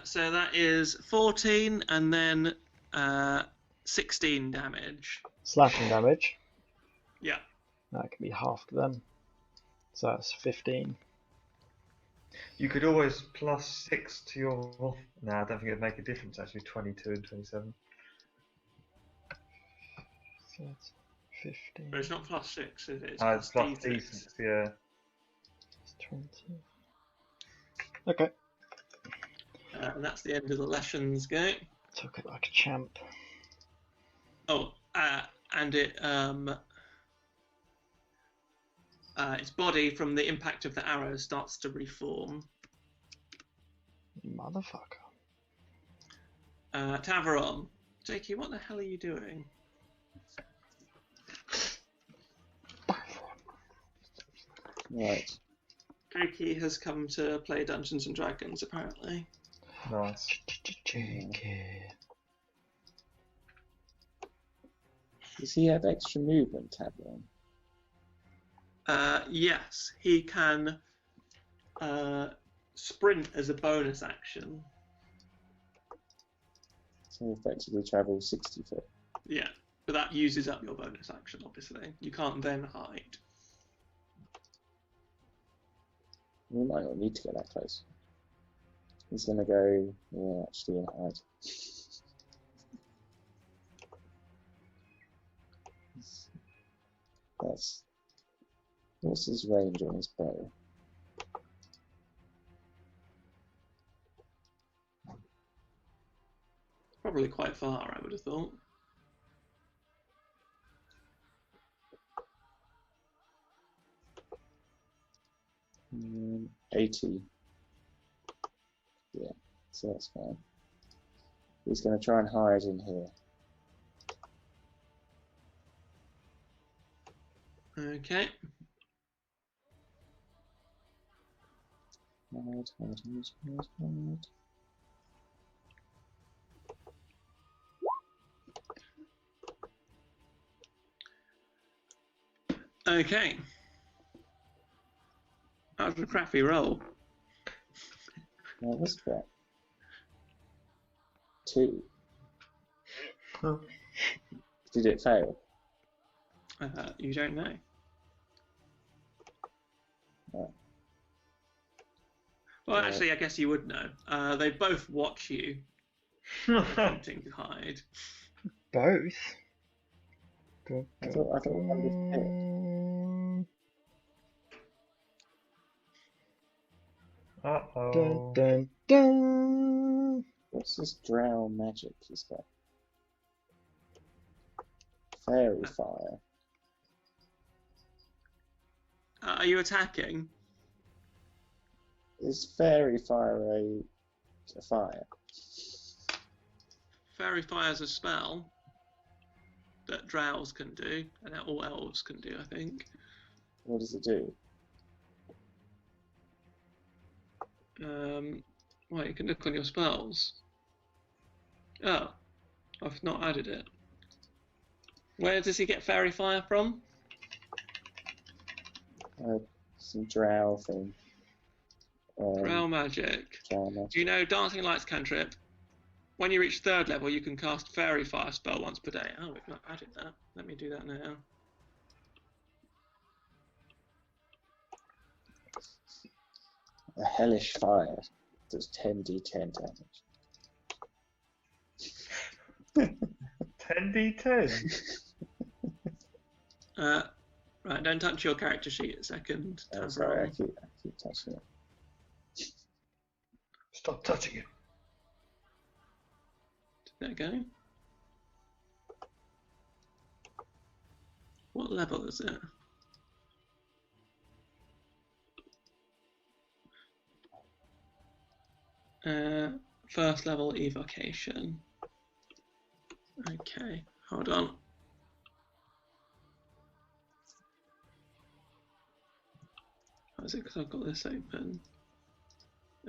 So that is 14 and then 16 damage. Slashing damage. Yeah. That can be halved then. So that's 15. You could always plus 6 to your. No, I don't think it'd make a difference actually. 22 and 27. So that's 15. But it's not plus 6, is it? It's plus D6. D6, yeah. It's 20. Okay. And that's the end of the Leshen's go. Took it like a champ. Oh, and its body from the impact of the arrow starts to reform. Motherfucker. Tavaron, Jakey, what the hell are you doing? Right. Jakey has come to play Dungeons and Dragons, apparently. Nice. Does he have extra movement, Tavern? Yes, he can sprint as a bonus action. So effectively travel 60 foot. Yeah, but that uses up your bonus action, obviously. You can't then hide. We might not need to get that close. He's going to go, yeah, actually, and hide. That's... What's his range on his bow? Probably quite far, I would have thought. Mm, 80. Yeah, so that's fine. He's going to try and hide in here. Okay. Hide, hide, hide, hide, hide. Okay. That was a crappy roll. Now, what's that? 2. Oh. Did it fail? You don't know. Oh. Well, actually, I guess you would know. They both watch you attempting to hide. Both? I thought one was hit. Uh-oh. Dun, dun, dun. What's this drow magic he's got? Fairy fire. Are you attacking? Is fairy fire a fire? Fairy fire is a spell that drows can do, and all elves can do, I think. What does it do? Well, you can look on your spells. Oh, I've not added it. Where does he get fairy fire from? Some drow thing. Drow magic. Drow magic. Do you know Dancing Lights cantrip? When you reach 3rd level, you can cast fairy fire spell once per day. Oh, we've not added that. Let me do that now. A hellish fire does 10d10 damage. 10d10? Right, don't touch your character sheet a second. Oh, sorry, I keep touching it. Stop touching it. There we go. What level is it? First level evocation. Okay, hold on. Oh, is it because I've got this open?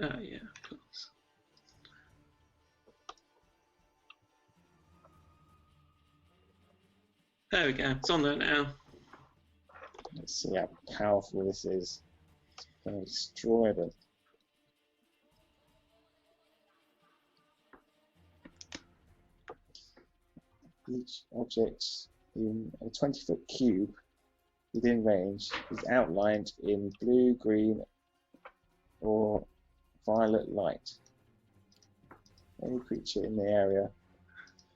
Oh yeah, of course. There we go, it's on there now. Let's see how powerful this is. It's going to destroy them. Each object in a 20-foot cube within range is outlined in blue, green, or violet light. Any creature in the area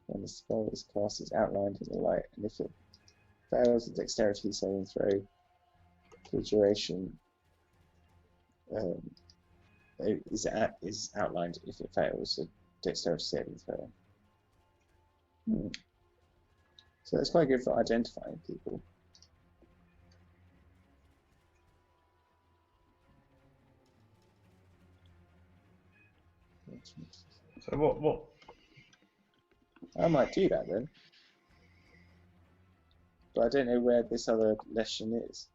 when the spell is cast is outlined in the light, and if it fails a dexterity saving throw, the duration is outlined if it fails a dexterity saving throw. So that's quite good for identifying people. So what? I might do that then. But I don't know where this other Leshen is.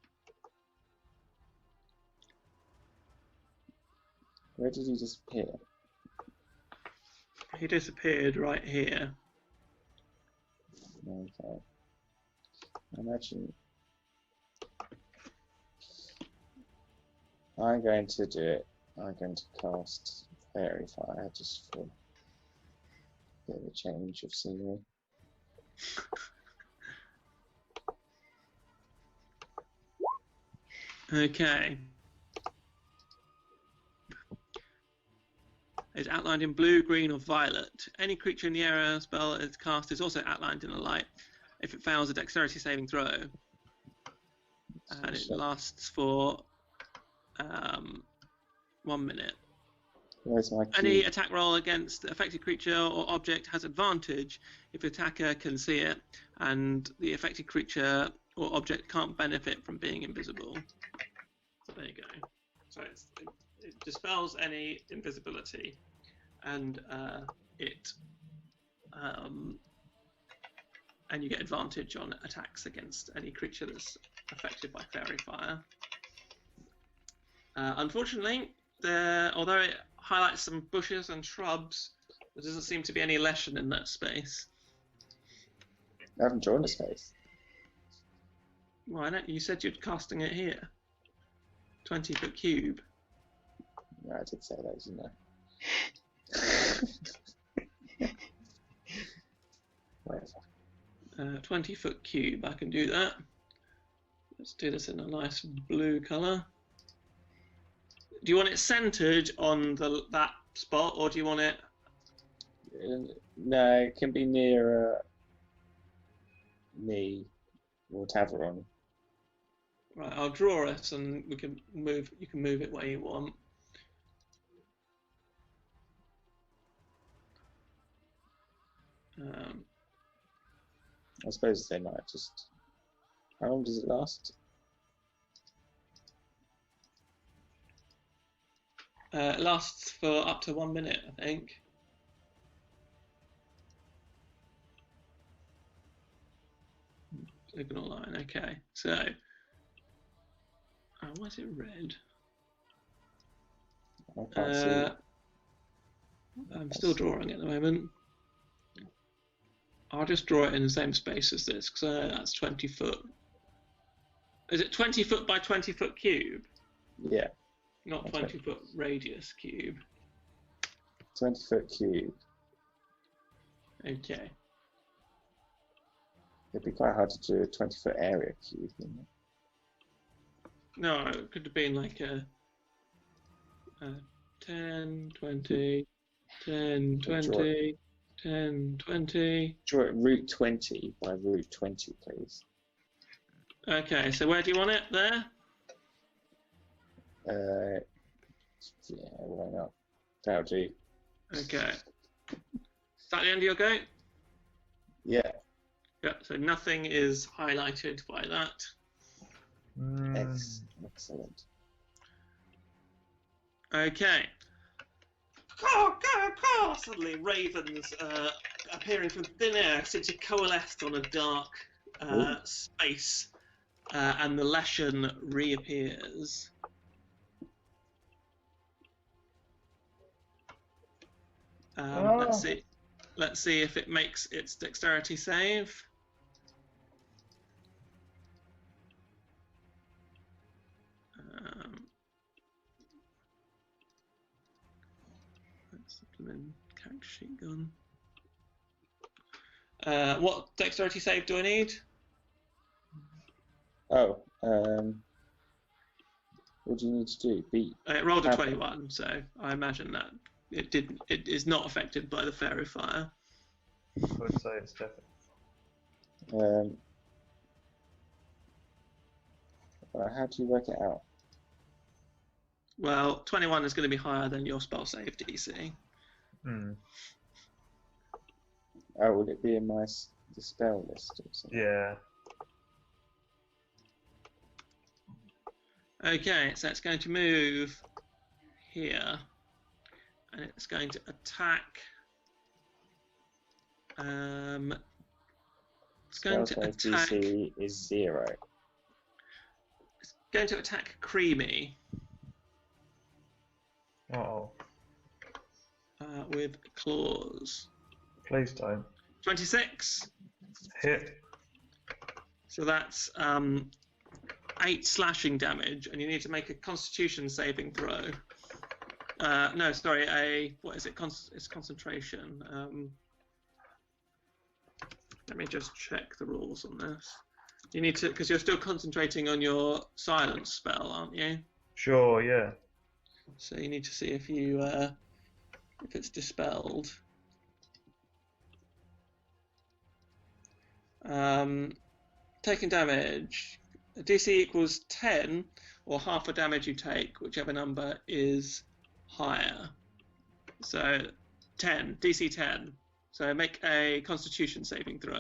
Where did he disappear? He disappeared right here. Okay. I imagine I'm going to do it. I'm going to cast Fairy Fire just for a bit of a change of scenery. Okay. It's outlined in blue, green, or violet. Any creature in the area spell is cast is also outlined in a light. If it fails a dexterity saving throw, and it lasts for 1 minute. Where's my Any cube? attack roll against the affected creature or object has advantage if the attacker can see it, and the affected creature or object can't benefit from being invisible. So there you go. So it dispels any invisibility, and and you get advantage on attacks against any creature that's affected by fairy fire. Unfortunately, although it highlights some bushes and shrubs, there doesn't seem to be any Leshen in that space. I haven't drawn a space. Why not? You said you're casting it here. 20-foot cube. No, I did say that, didn't I? Whatever. 20-foot cube, I can do that. Let's do this in a nice blue colour. Do you want it centred on that spot, or do you want it... No, it can be near me or Taveron. Right, I'll draw it, and we can move. You can move it where you want. I suppose they might just... How long does it last? It lasts for up to 1 minute, I think. Signal line, okay. So, why is it red? I can't see it. I'm still drawing at the moment. I'll just draw it in the same space as this, because that's 20 foot. Is it 20 foot by 20 foot cube? Yeah. Not 20 foot radius cube. 20-foot cube. Okay. It'd be quite hard to do a 20-foot area cube, wouldn't it? No, it could have been like a 10, 20, 10, 20, 10, 20. Draw it route 20 by route 20, please. Okay, so where do you want it? There? Yeah, why not? That'll do. Okay. Is that the end of your go? Yeah. Yeah, so nothing is highlighted by that. Excellent. Okay. Caw, caw, caw! Suddenly ravens appearing from thin air seem to coalesce on a dark space, and the Leshen reappears. Let's see if it makes its dexterity save. Let's supplement character sheet gun. What dexterity save do I need? Oh, what do you need to do? Beat. It rolled a 21, so I imagine that it didn't. It is not affected by the fairy fire. I would say it's definitely. How do you work it out? Well, 21 is going to be higher than your spell save DC. Hmm. Oh, would it be in the spell list or something? Yeah. Okay, so it's going to move here, and it's going to attack. It's going to Spell save attack. DC is 0. It's going to attack Creamy Oh, with claws. please don't. 26. Hit. So that's 8 slashing damage, and you need to make a Constitution saving throw. No, sorry, what is it? It's concentration. Let me just check the rules on this. You need to, because you're still concentrating on your silence spell, aren't you? Sure, yeah. So you need to see if it's dispelled. Taking damage. DC equals 10, or half the damage you take, whichever number is higher. So 10, DC 10. So make a Constitution saving throw.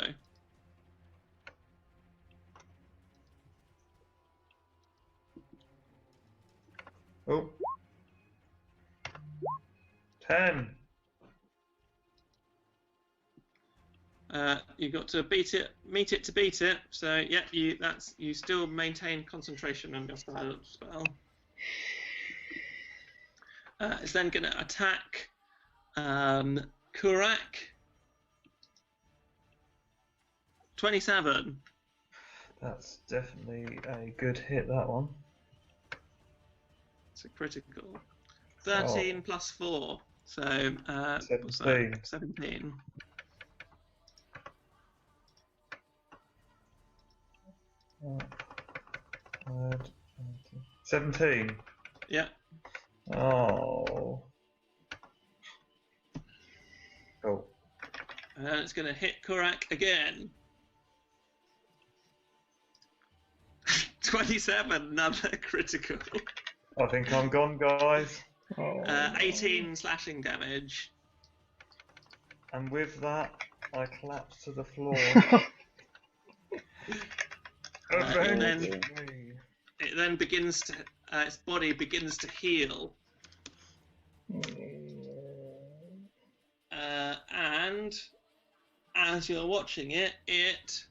Oh. 10. You've got to meet it to beat it. So yeah, you still maintain concentration on your silence spell. It's then going to attack Kurak. 27. That's definitely a good hit, that one. It's a critical. 13 plus 4. So 17. what's that? 17. Add 17. Yeah. Oh. Cool. And it's going to hit Kurak again. 27, another critical. I think I'm gone, guys. 18 slashing damage. And with that, I collapse to the floor. And then Avenge me. it then begins to, its body begins to heal. And as you're watching it, it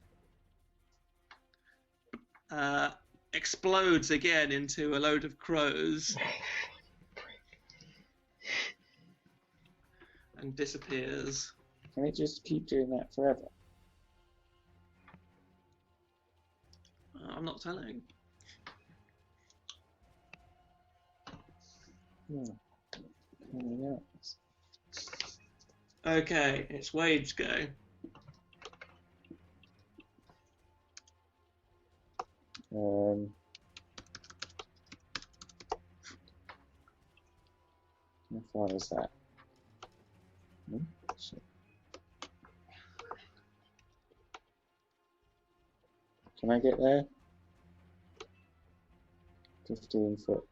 explodes again into a load of crows and disappears. Can it just keep doing that forever? I'm not telling. Yeah. Okay, it's Wade's go. How far is that? Shit. Can I get there? 15 foot.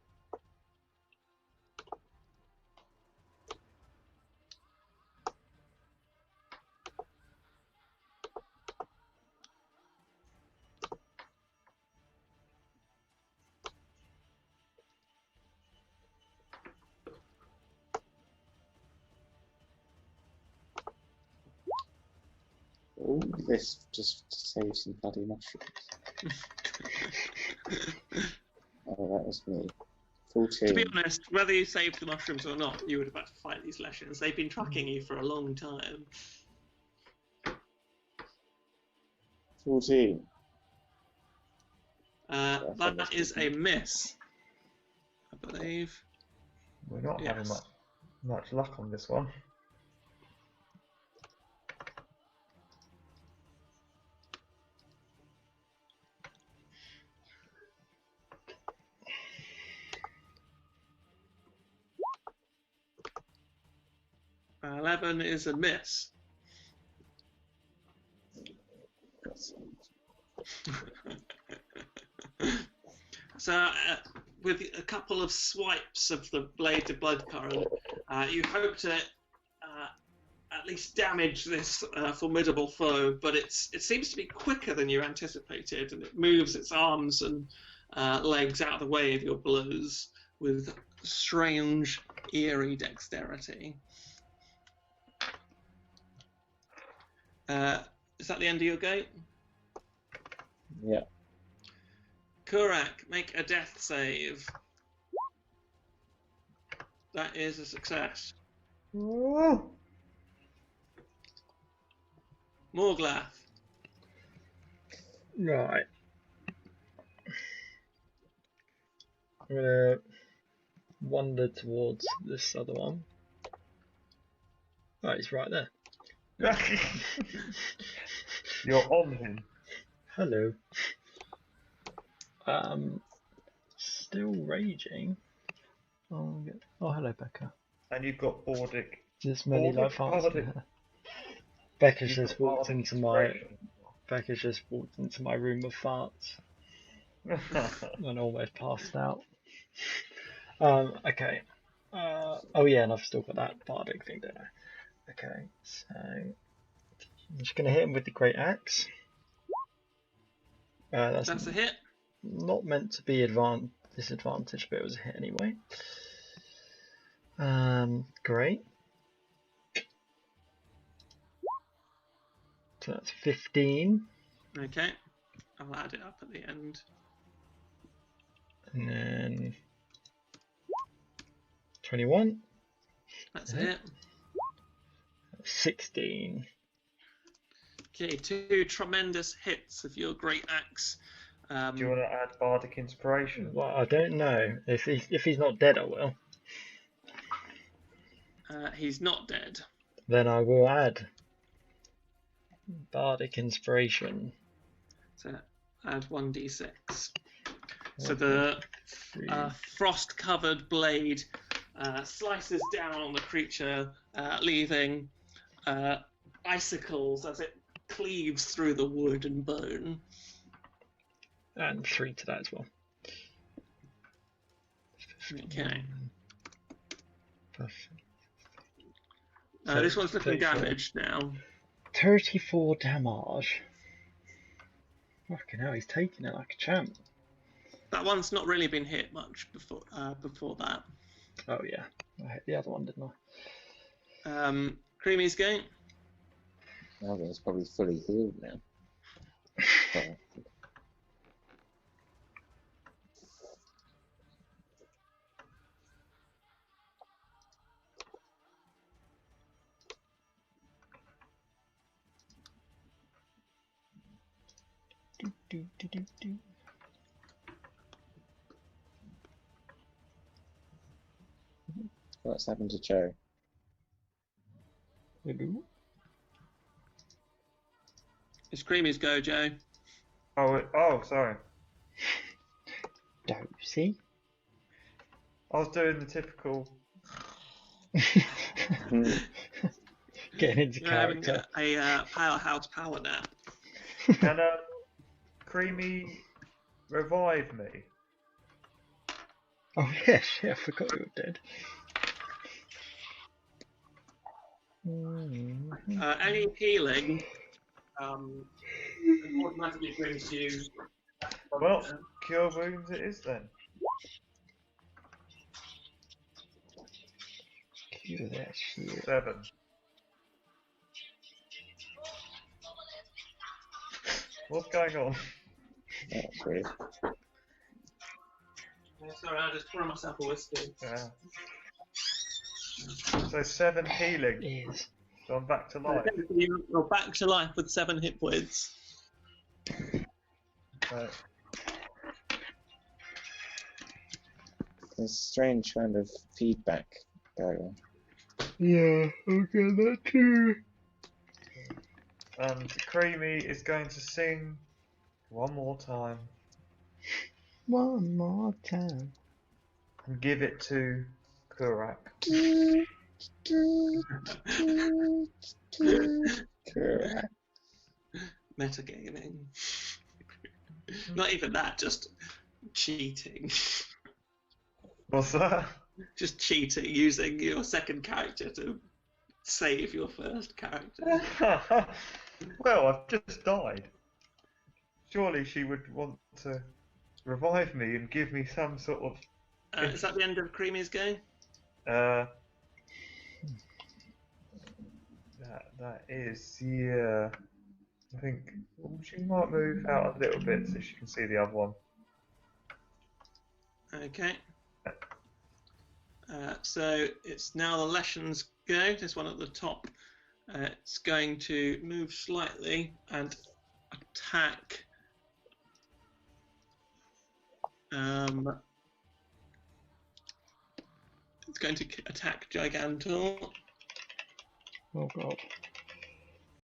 Oh, this just saved some bloody mushrooms. Oh, that was me. 14. To be honest, whether you saved the mushrooms or not, you would have had to fight these Leshens. They've been tracking you for a long time. 14. That is a miss, I believe. We're not having much luck on this one. Uh, 11 is a miss. So, with a couple of swipes of the blade of blood current, you hope to at least damage this formidable foe, but it seems to be quicker than you anticipated, and it moves its arms and legs out of the way of your blows with strange, eerie dexterity. Is that the end of your go? Yeah. Kurak, make a death save. That is a success. Ooh. Morglath. Right. I'm gonna wander towards this other one. Oh, he's right there. You're on him. Hello. Still raging. Oh, hello, Becca. And you've got Bardic. There's many Bardic? like farts in Bardic. here. Becca's You've just got walked Bardic into my inspiration. room of farts and almost passed out. Okay. Oh yeah, and I've still got that Bardic thing, don't I? Okay, so I'm just gonna hit him with the Great Axe. That's a hit. Not meant to be disadvantage, but it was a hit anyway. Great. So that's 15. Okay. I'll add it up at the end. And then 21. That's a hit. 16. Okay, 2 tremendous hits of your great axe. Do you want to add Bardic Inspiration? Well, I don't know. If he's not dead, I will. He's not dead. Then I will add Bardic Inspiration. So add 1d6. So the frost-covered blade slices down on the creature, leaving icicles as it cleaves through the wood and bone. And 3 to that as well. Okay. Perfect. This one's looking damaged now. 34 damage. Fucking hell, he's taking it like a champ. That one's not really been hit much before that. Oh yeah, I hit the other one, didn't I? Creamy's going. Now it's probably fully healed now. So, Do. what's happened to Joe? Hello? It's Creamy's go, Joe. Oh, sorry. Dozy? I was doing the typical. Getting into You're having character. a powerhouse power nap. Can Creamy revive me? Oh yes, yeah, I forgot you were dead. Any healing automatically brings you. Well, cure wounds it is then. Cue that shit. 7. What's going on? That's weird. Sorry, I just poured myself a whiskey. Yeah. So 7 healing. Is. So I'm back to life. You're back to life with 7 hit points. Right. There's strange kind of feedback going on. Yeah, okay, that too. And Creamy is going to sing one more time One more time. and give it to Kurak. Correct. Metagaming. Not even that, just cheating. What's that? Just cheating, using your second character to save your first character. Well, I've just died. Surely she would want to revive me and give me some sort of. Is that the end of Creamy's game? That is, yeah. I think she might move out a little bit so she can see the other one. Okay. So it's now the Leshen's go. This one at the top. It's going to move slightly and attack going to attack Gigantor. Oh god.